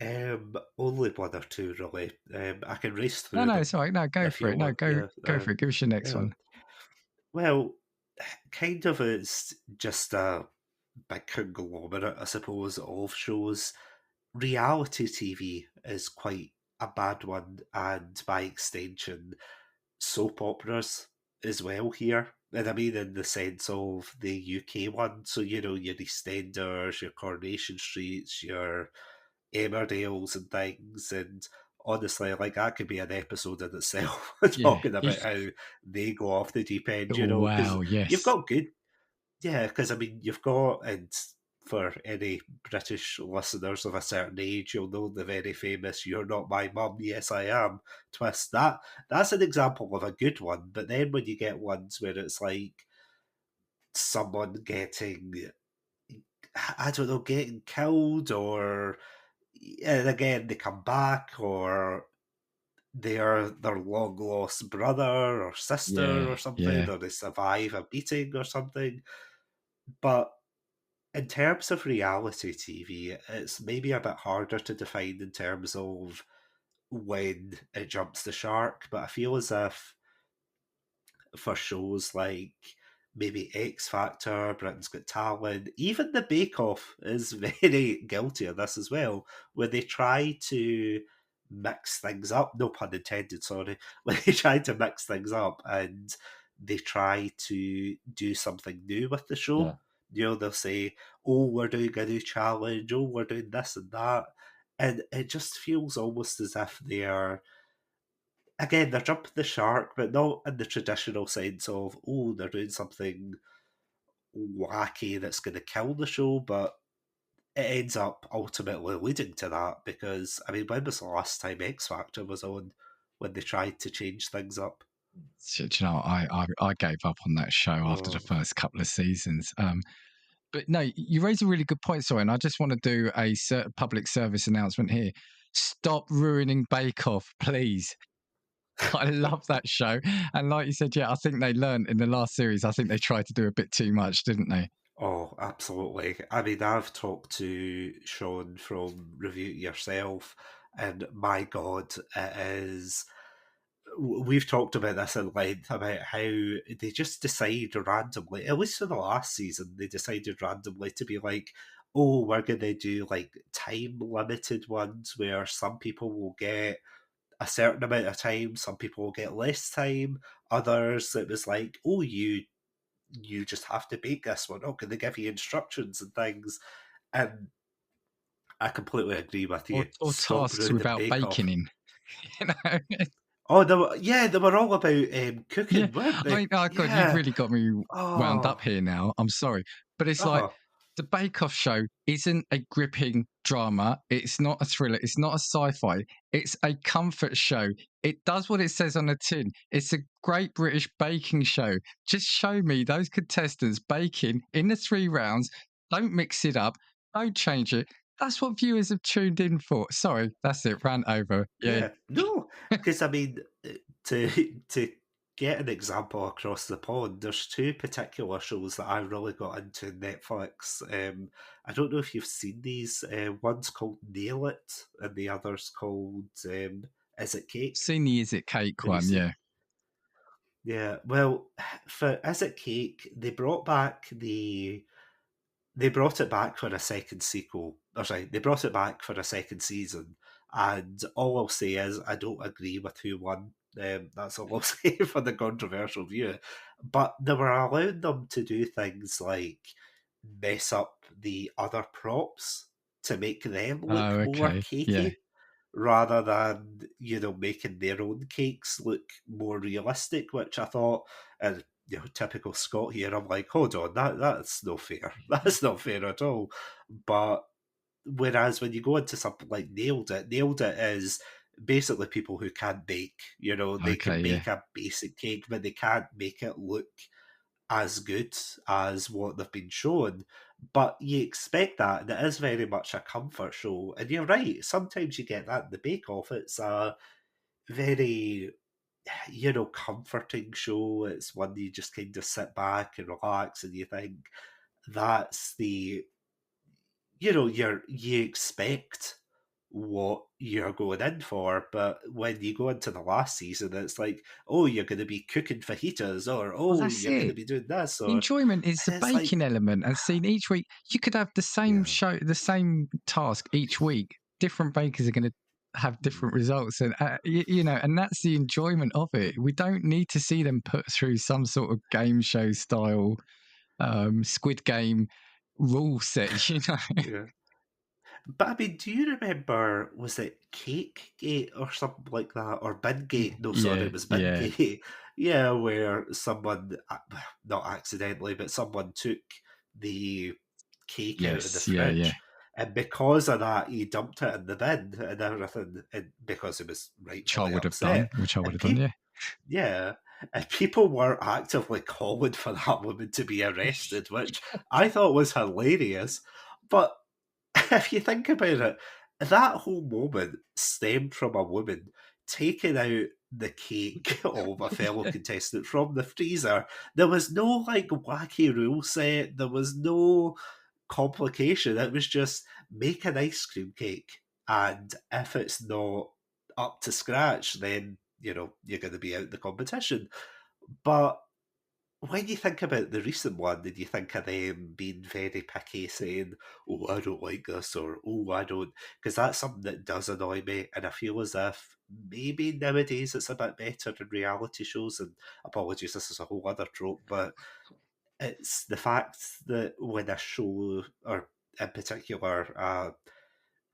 Only one or two, really. I can race No, through no, them it's all right. No, go if for you it. No, want. go Yeah. for it. Give us your next Yeah. one. Well, kind of it's just a big conglomerate, I suppose, of shows. Reality TV is quite a bad one, and by extension, soap operas as well here. And I mean in the sense of the UK one. So, your EastEnders, your Coronation Streets, your Emmerdales and things. And honestly, like that could be an episode in itself Yeah. talking about how they go off the deep end, because Wow. you've Yes. got good, yeah, because I mean, you've got, and for any British listeners of a certain age, you'll know the very famous "You're Not My Mum, Yes I Am" twist. That's an example of a good one. But then when you get ones where it's like someone getting, I don't know, getting killed, or and again they come back, or they are their long lost brother or sister Yeah. or something, Yeah. or they survive a beating or something. But in terms of reality TV, it's maybe a bit harder to define in terms of when it jumps the shark, but I feel as if for shows like maybe X Factor, Britain's Got Talent, even the Bake Off is very guilty of this as well, where they try to mix things up, no pun intended, sorry, when they try to mix things up and they try to do something new with the Yeah. show. They'll say, oh, we're doing a new challenge, oh, we're doing this and that. And it just feels almost as if they are, again, they're jumping the shark, but not in the traditional sense of, oh, they're doing something wacky that's going to kill the show, but it ends up ultimately leading to that because, I mean, when was the last time X Factor was on when they tried to change things up? So, do you know, I gave up on that show after the Oh, first couple of seasons. But no, you raise a really good point, Soren. I just want to do a public service announcement here. Stop ruining Bake Off, please. I love that show. And like you said, yeah, I think they learned in the last series, I think they tried to do a bit too much, didn't they? oh, absolutely. I mean, I've talked to Sean from Review It Yourself, and my God, it is. We've talked about this in length about how they just decide randomly, at least for the last season, they decided randomly to be like, oh, we're going to do like time limited ones where some people will get a certain amount of time, some people will get less time, others it was like, oh, you just have to bake this one. Oh, can they give you instructions and things? And I completely agree with you. Or Stop tasks ruining the without bake off. bacon in. You know? Oh, they were all about Yeah. cooking, weren't I they? mean, oh God, you've Yeah. really got me wound Oh, up here now. I'm sorry. But it's like oh, the Bake Off show isn't a gripping drama. It's not a thriller. It's not a sci-fi. It's a comfort show. It does what it says on the tin. It's a great British baking show. Just show me those contestants baking in the 3 rounds. Don't mix it up. Don't change it. That's what viewers have tuned in for. Sorry, that's it. Rant over. Yeah. yeah. No, because I mean, to to get an example across the pond, there's two particular shows that I really got into Netflix. I don't know if you've seen these. One's called Nail It, and the other's called Is It Cake? Seen the Is It Cake Have you one, seen? yeah. Yeah. Well, for Is It Cake, they brought it back for a second sequel. Or sorry, they brought it back for a second season. And all I'll say is I don't agree with who won. That's all I'll say for the controversial view. But they were allowing them to do things like mess up the other props to make them look Oh, more okay. Yeah. cakey, rather than making their own cakes look more realistic, which I thought, and typical Scott here, I'm like, hold on, that's no fair. That's not fair at all. But whereas when you go into something like Nailed It is basically people who can't bake. They Okay, can yeah. make a basic cake, but they can't make it look as good as what they've been shown. But you expect that, and it is very much a comfort show. And you're right, sometimes you get that in the Bake Off. It's a very comforting show. It's one you just kind of sit back and relax, and you think that's the, you expect what you're going in for, but when you go into the last season, it's like, oh, you're going to be cooking fajitas, or you're going to be doing this, The or enjoyment is the it's baking element, and seeing each week. You could have the same show, the same task each week. Different bakers are going to have different results, and and that's the enjoyment of it. We don't need to see them put through some sort of game show style Squid Game rule set. Yeah. But I mean, do you remember, was it Cake Gate or something like that? Or Bingate? No, sorry, it was Bingate. Yeah, where someone, not accidentally, but someone took the cake out of the fridge. And because of that, he dumped it in the bin and everything, and because he was rightfully upset. Which I would have done, yeah. Yeah. And people were actively calling for that woman to be arrested, which I thought was hilarious. But if you think about it, that whole moment stemmed from a woman taking out the cake of a fellow contestant from the freezer. There was no wacky rule set. There was no complication. It was just make an ice cream cake, and if it's not up to scratch, then you're going to be out the competition. But when you think about the recent one, and you think of them being very picky, saying, oh, I don't like this, or oh, I don't, because that's something that does annoy me, and I feel as if maybe nowadays it's a bit better in reality shows, and apologies, this is a whole other trope, but it's the fact that when a show, or in particular,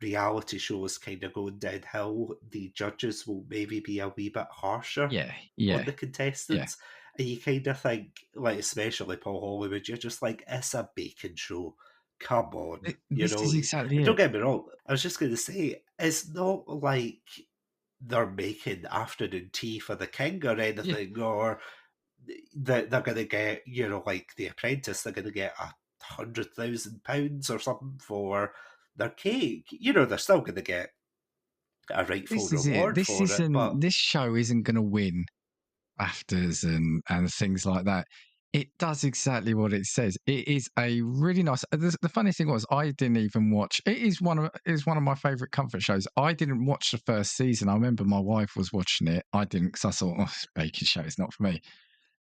reality shows kind of going downhill, the judges will maybe be a wee bit harsher on the contestants. And you kind of think, especially Paul Hollywood, you're just like, it's a baking show. Come on. This is exactly it. Don't get me wrong. I was just going to say, it's not like they're making afternoon tea for the king or anything, or they're going to get, like The Apprentice, they're going to get £100,000 or something for their cake. They're still going to get a rightful reward for it. But this show isn't going to win BAFTAs and things like that. It does exactly what it says. It is a really nice. The funny thing was, I didn't even watch. It is one of my favorite comfort shows. I didn't watch the first season. I remember my wife was watching it. I didn't, because I thought, oh, this baking show is not for me.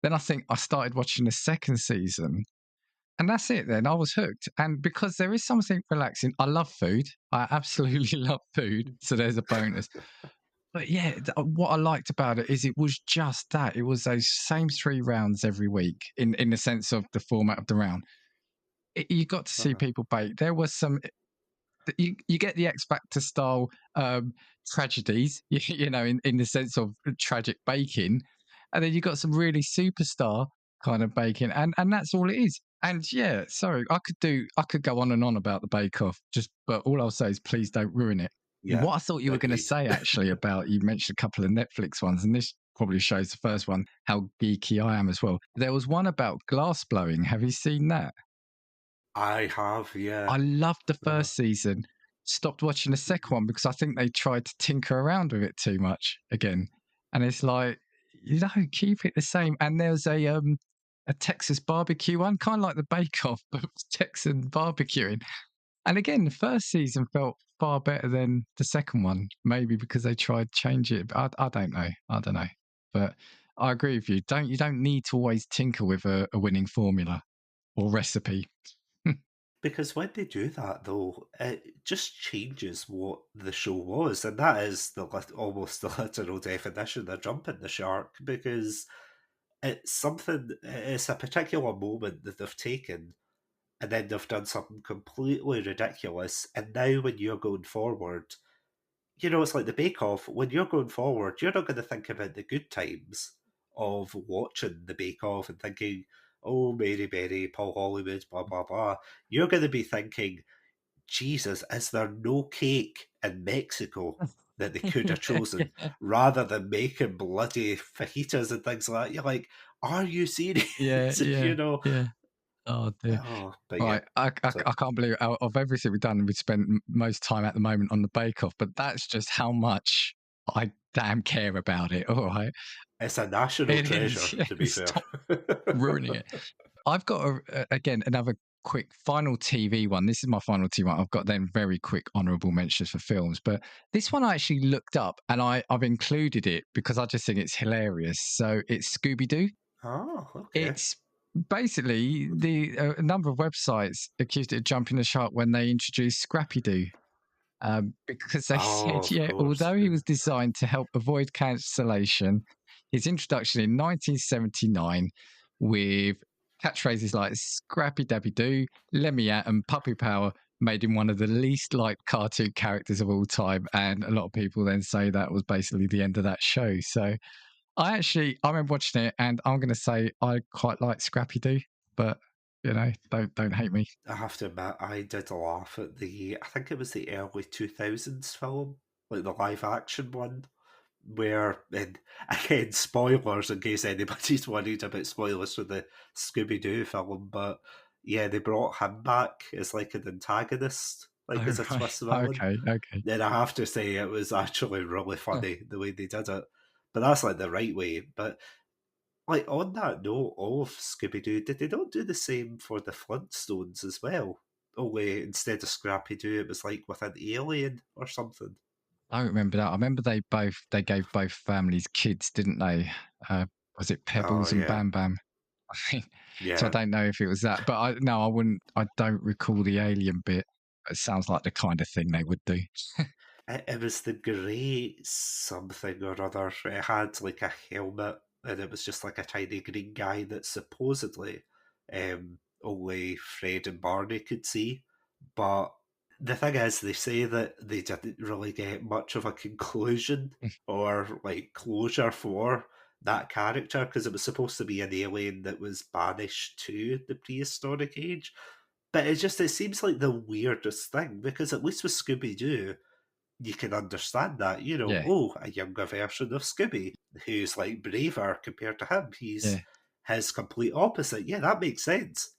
Then I think I started watching the second season, and that's it then. I was hooked. And because there is something relaxing, I love food. I absolutely love food. So there's a bonus. But yeah, what I liked about it is it was just that. It was those same 3 rounds every week in the sense of the format of the round. You got to see people bake. There was some... You get the X Factor style tragedies, in the sense of tragic baking. And then you got some really superstar kind of baking, and that's all it is. And yeah, sorry, I could go on and on about the Bake Off, but all I'll say is please don't ruin it. Yeah, what I thought you were going to say actually about, you mentioned a couple of Netflix ones, and this probably shows the first one how geeky I am as well. There was one about glass blowing. Have you seen that? I have, yeah. I loved the first season. Stopped watching the second one because I think they tried to tinker around with it too much again, and it's like, keep it the same. And there's a Texas barbecue one, kind of like the Bake Off, but Texan barbecuing. And again, the first season felt far better than the second one, maybe because they tried to change it. But I don't know. But I agree with you. You don't need to always tinker with a winning formula or recipe. Because when they do that, though, it just changes what the show was. And that is almost the literal definition of jumping the shark, because it's a particular moment that they've taken, and then they've done something completely ridiculous. And now when you're going forward, it's like the Bake Off. When you're going forward, you're not going to think about the good times of watching the Bake Off and thinking, oh, Mary, Paul Hollywood, blah, blah, blah. You're going to be thinking, Jesus, is there no cake in Mexico that they could have chosen rather than making bloody fajitas and things like that? You're like, are you serious? Yeah. Oh dear. But right. I can't believe of everything we've done, we've spent most time at the moment on the Bake Off, but that's just how much I damn care about it. All right. It's a national It treasure, is. Yeah, to be fair. stop ruining it. I've got again another quick final TV one. This is my final TV one. I've got then very quick honourable mentions for films, but this one I actually looked up and I've included it because I just think it's hilarious. So it's Scooby Doo. Oh, okay. It's basically a number of websites accused it of jumping the shark when they introduced Scrappy Doo. Because they Oh, said, of yeah, course. although he was designed to help avoid cancellation, his introduction in 1979 with catchphrases like Scrappy Dabby Doo, Let Me At, and Puppy Power made him one of the least liked cartoon characters of all time. And a lot of people then say that was basically the end of that show. So I remember watching it, and I'm going to say I quite like Scrappy Doo, but don't hate me. I have to admit, I did laugh at I think it was the early 2000s film, like the live action one, where, and again, spoilers in case anybody's worried about spoilers for the Scooby-Doo film, but yeah, they brought him back as like an antagonist, like Oh, as a right. twist villain. Okay. Then I have to say it was actually really funny the way they did it. But that's like the right way. But like on that note of Scooby Doo, did they not do the same for the Flintstones as well? Only instead of Scrappy Doo, it was like with an alien or something. I don't remember that. I remember they gave both families kids, didn't they? Was it Oh Pebbles and yeah, Bam Bam? I think so. I yeah. don't know if it was that, but I wouldn't. I don't recall the alien bit. It sounds like the kind of thing they would do. It was the grey something or other. It had like a helmet, and it was just like a tiny green guy that supposedly only Fred and Barney could see. But the thing is, they say that they didn't really get much of a conclusion or like closure for that character because it was supposed to be an alien that was banished to the prehistoric age. But it seems like the weirdest thing because at least with Scooby Doo you can understand that, Yeah, a younger version of Scooby who's like braver compared to him. He's yeah, his complete opposite. Yeah, that makes sense.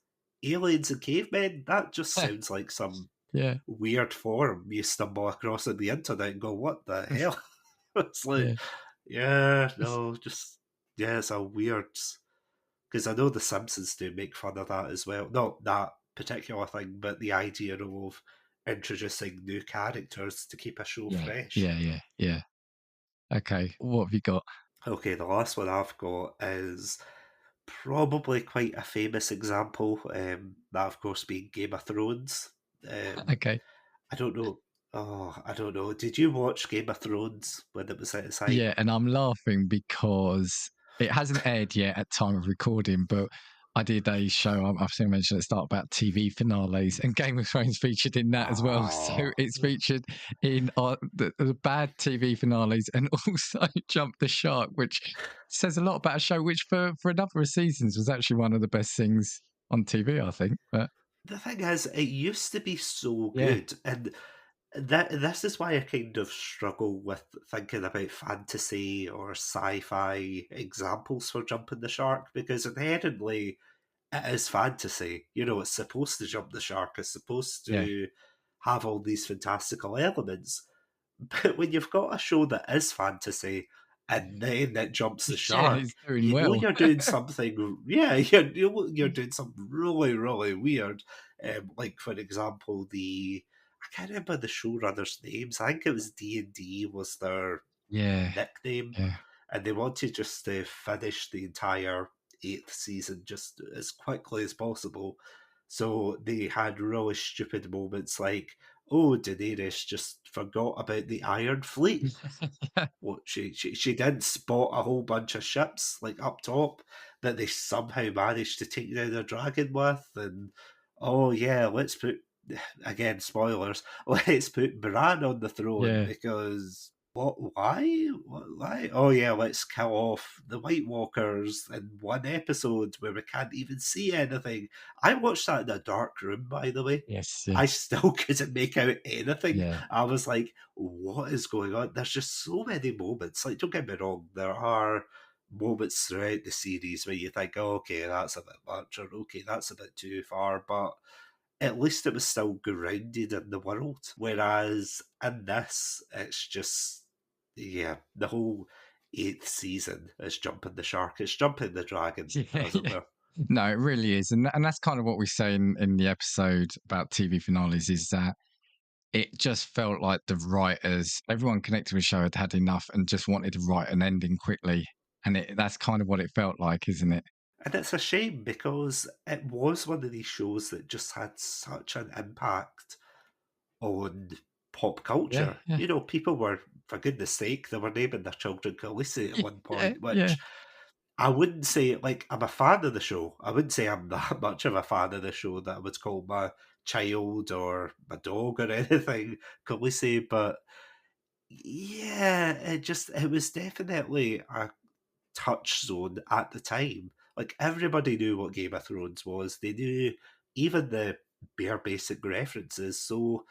Aliens and cavemen, that just sounds like some yeah, weird form you stumble across on the internet and go, what the hell? It's like, yeah. yeah, no, just, yeah, it's a weird. Because I know The Simpsons do make fun of that as well. Not that particular thing, but the idea of introducing new characters to keep a show Yeah, fresh. yeah. Okay, what have you got? Okay, the last one I've got is probably quite a famous example. That, of course, being Game of Thrones. Okay. I don't know. Oh, I don't know. Did you watch Game of Thrones when it was at its height? Yeah, and I'm laughing because it hasn't aired yet at time of recording, but I did a show, I've seen mentioned at the start, about TV finales, and Game of Thrones featured in that as well. So Oh, it's featured in the bad TV finales and also Jump the Shark, which says a lot about a show which for a number of seasons was actually one of the best things on TV, I think. But the thing is, it used to be so yeah, good, and this is why I kind of struggle with thinking about fantasy or sci-fi examples for jumping the shark because inherently it is fantasy. It's supposed to jump the shark. It's supposed yeah, to have all these fantastical elements. But when you've got a show that is fantasy and then it jumps the yeah, shark, it's doing you know well. you're doing something. Yeah, you're doing something really, really weird. Like for example, I can't remember the showrunners' names. I think it was D&D was their Yeah, nickname, yeah. and they wanted just to finish the entire 8th season just as quickly as possible. So they had really stupid moments like, oh, Daenerys just forgot about the Iron Fleet. Well, she did spot a whole bunch of ships like up top that they somehow managed to take down a dragon with, and oh yeah, let's put again spoilers. Let's put Bran on the throne Yeah. because what? Why? Why? Oh yeah, let's kill off the White Walkers in one episode where we can't even see anything. I watched that in a dark room, by the way. Yes, I yes. still couldn't make out anything. Yeah. I was like, what is going on? There's just so many moments. Like, don't get me wrong, there are moments throughout the series where you think, oh, okay, that's a bit much, or okay, that's a bit too far, but at least it was still grounded in the world. Whereas in this, it's just, yeah, the whole 8th season as Jumping the Shark. It's Jumping the Dragon, as it were. No, it really is. And that's kind of what we say in the episode about TV finales, is that it just felt like the writers, everyone connected with the show had enough and just wanted to write an ending quickly. And that's kind of what it felt like, isn't it? And it's a shame because it was one of these shows that just had such an impact on pop culture. Yeah. You know, people were, for goodness sake, they were naming their children Khaleesi at one point, which I wouldn't say, like, I'm a fan of the show. I wouldn't say I'm that much of a fan of the show that I would call my child or my dog or anything Khaleesi, but yeah, it was definitely a touchstone at the time. Like, everybody knew what Game of Thrones was. They knew even the bare basic references. So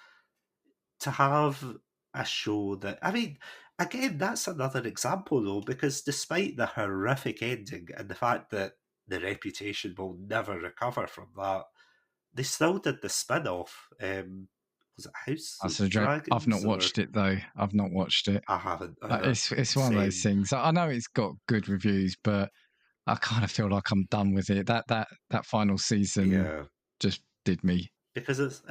to have a show that, I mean, again, that's another example though, because despite the horrific ending and the fact that the reputation will never recover from that, they still did the spin-off. Was it House of Dragons? I've not watched it though. I've not watched it. I haven't. It's one of those things. I know it's got good reviews, but I kind of feel like I'm done with it. That final season just did me. Because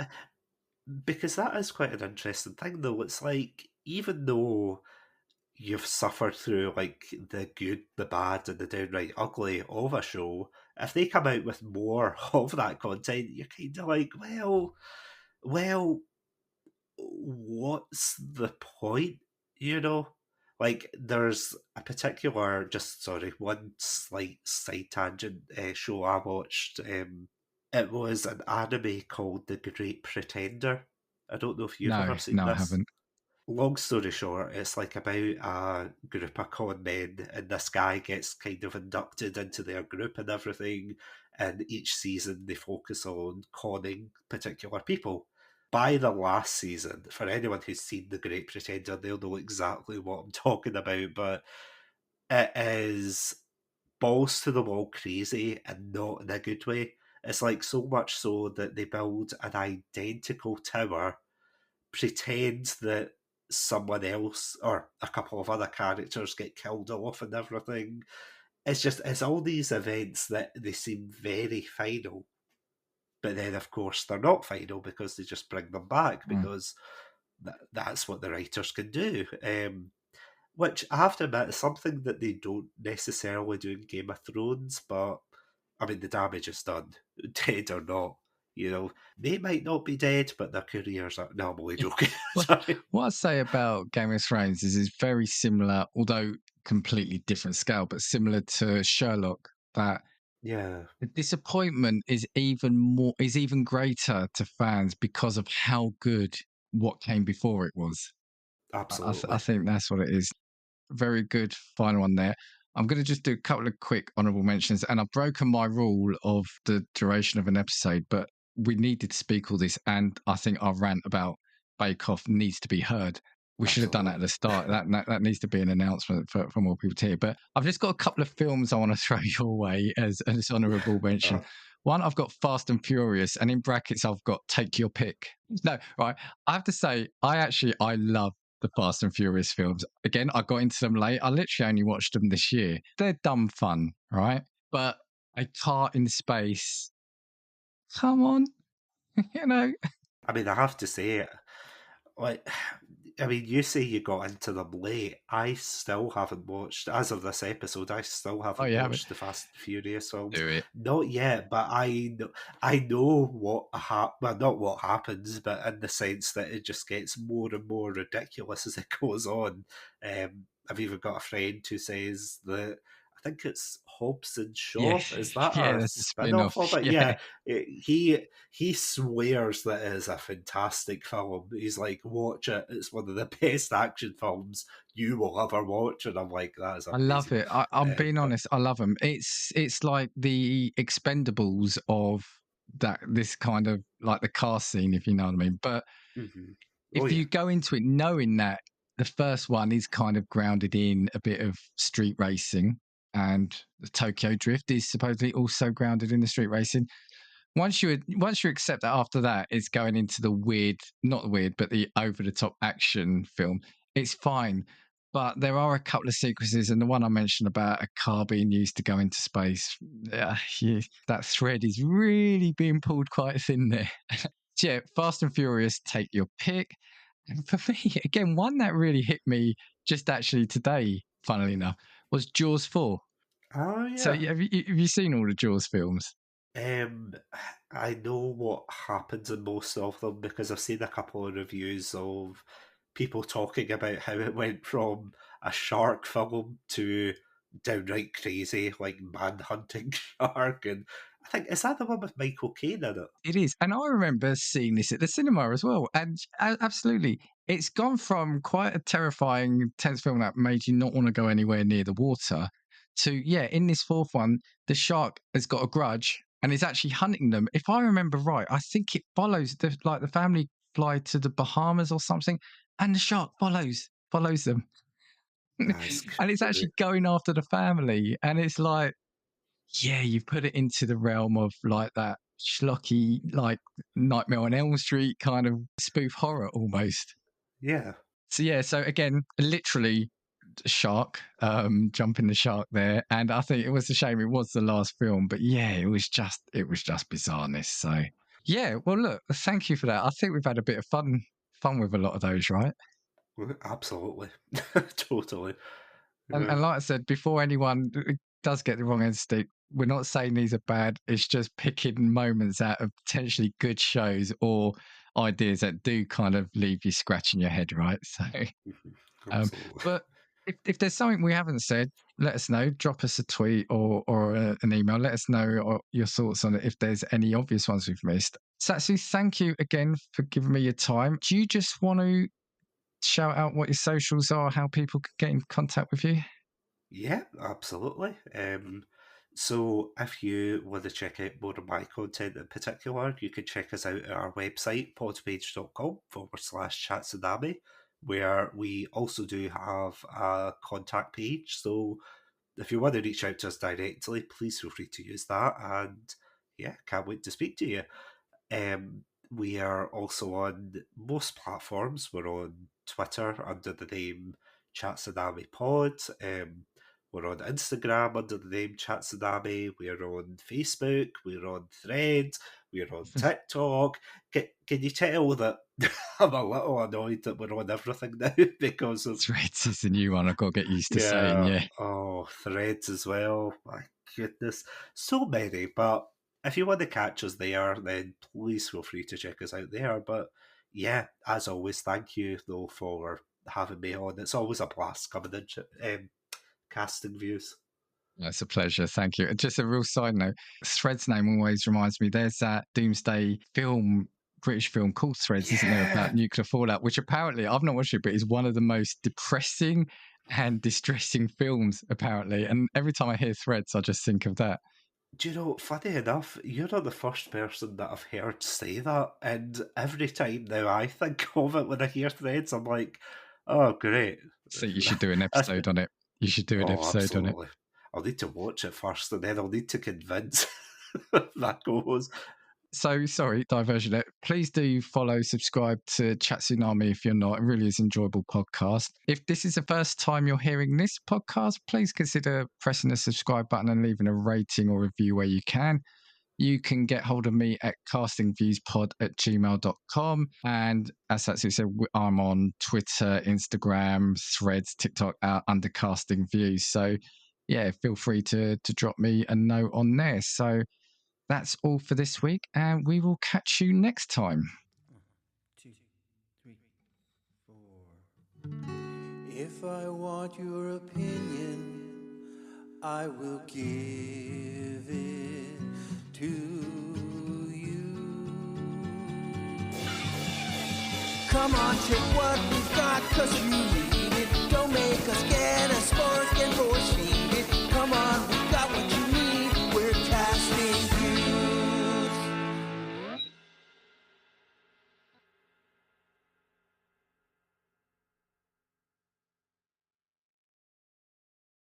that is quite an interesting thing though. It's like, even though you've suffered through like the good, the bad, and the downright ugly of a show, if they come out with more of that content, you're kind of like, well, what's the point? You know, like, there's a particular, one slight side tangent show I watched. It was an anime called The Great Pretender. I don't know if you've ever seen this. No, I haven't. Long story short, it's like about a group of con men, and this guy gets kind of inducted into their group and everything, and each season they focus on conning particular people. By the last season, for anyone who's seen The Great Pretender, they'll know exactly what I'm talking about, but it is balls to the wall crazy, and not in a good way. It's like, so much so that they build an identical tower, pretend that someone else or a couple of other characters get killed off and everything. It's all these events that they seem very final, but then of course they're not final because they just bring them back because that's what the writers can do. Which I have to admit is something that they don't necessarily do in Game of Thrones, but I mean, the damage is done, dead or not. You know, they might not be dead, but their careers are... No, I'm only joking. What I say about Game of Thrones is it's very similar, although completely different scale, but similar to Sherlock, that the disappointment is even greater to fans because of how good what came before it was. Absolutely. I think that's what it is. Very good final one there. I'm going to just do a couple of quick honourable mentions, and I've broken my rule of the duration of an episode, but we needed to speak all this, and I think our rant about Bake Off needs to be heard. We should have done that at the start. That needs to be an announcement for more people to hear. But I've just got a couple of films I want to throw your way as an honourable mention. One, I've got Fast and Furious, and in brackets, I've got Take Your Pick. No, right. I have to say, I love the Fast and Furious films. Again, I got into them late. I literally only watched them this year. They're dumb fun, right? But a car in space, come on, you know. I mean, I have to say, like, I mean, you say you got into them late. I still haven't watched, as of this episode, I still haven't watched the Fast and Furious films. Do it. Not yet, but I know what well, not what happens, but in the sense that it just gets more and more ridiculous as it goes on. I've even got a friend who says that, I think it's Hobbs and Shaw. Is that a spin-off of it? Yeah. He swears that it is a fantastic film. He's like, watch it. It's one of the best action films you will ever watch. And I'm like, that is amazing. I love it. I'm being honest. I love them. It's like the Expendables of this kind of, like, the car scene, if you know what I mean. But if you go into it knowing that the first one is kind of grounded in a bit of street racing, and the Tokyo Drift is supposedly also grounded in the street racing. Once you accept that, after that, it's going into the weird, not weird, but the over-the-top action film. It's fine. But there are a couple of sequences, and the one I mentioned about a car being used to go into space, that thread is really being pulled quite thin there. Yeah, Fast and Furious, take your pick. And for me, again, one that really hit me just actually today, funnily enough, was Jaws 4. Oh, yeah. So have you seen all the Jaws films? I know what happens in most of them because I've seen a couple of reviews of people talking about how it went from a shark film to downright crazy, like man-hunting shark. And I think, is that the one with Michael Caine in it? It is. And I remember seeing this at the cinema as well. And absolutely, it's gone from quite a terrifying, tense film that made you not want to go anywhere near the water to, in this fourth one, the shark has got a grudge and is actually hunting them. If I remember right, I think it follows the family fly to the Bahamas or something, and the shark follows them. And it's actually going after the family. And it's like, you put it into the realm of like that schlocky, like Nightmare on Elm Street kind of spoof horror almost. Yeah. So again, literally shark, jumping the shark there. And I think it was a shame it was the last film, but it was just bizarreness. So well, look, thank you for that. I think we've had a bit of fun with a lot of those, right? Absolutely. Totally. And like I said, before anyone does get the wrong instinct, we're not saying these are bad. It's just picking moments out of potentially good shows or ideas that do kind of leave you scratching your head, right? So, but if there's something we haven't said, let us know. Drop us a tweet or an email. Let us know your thoughts on it if there's any obvious ones we've missed. Satsu, thank you again for giving me your time. Do you just want to shout out what your socials are, how people can get in contact with you? Yeah, absolutely. So if you want to check out more of my content in particular, you can check us out at our website, podpage.com/Chatsunami, where we also do have a contact page. So if you want to reach out to us directly, please feel free to use that. And can't wait to speak to you. We are also on most platforms. We're on Twitter under the name Chatsunami Pod. We're on Instagram under the name Chatsunami. We're on Facebook. We're on Threads. We're on TikTok. Can you tell that I'm a little annoyed that we're on everything now because of Threads is the new one I've got to get used to saying, Oh, Threads as well. My goodness. So many, but if you want to catch us there, then please feel free to check us out there. But as always, thank you though for having me on. It's always a blast coming in casting views. It's a pleasure. Thank you. Just a real side note, Threads name always reminds me, there's that doomsday film, British film called Threads, isn't there, about nuclear fallout, which apparently, I've not watched it, but is one of the most depressing and distressing films, apparently. And every time I hear Threads, I just think of that. Do you know, funny enough, you're not the first person that I've heard say that. And every time now I think of it when I hear Threads, I'm like, oh, great. So you should do an episode on it. You should do an episode on it. I'll need to watch it first, and then I'll need to convince that goes. So, sorry, diversion. Please do follow, subscribe to Chatsunami if you're not. It really is an enjoyable podcast. If this is the first time you're hearing this podcast, please consider pressing the subscribe button and leaving a rating or review where you can. You can get hold of me at castingviewspod@gmail.com. And as Satsu said, I'm on Twitter, Instagram, Threads, TikTok under Casting Views. So, feel free to drop me a note on there. So, that's all for this week, and we will catch you next time. 1, 2, 3, 4. If I want your opinion, I will give it to you. Come on, take what we've got, 'cause you need it. Don't make us get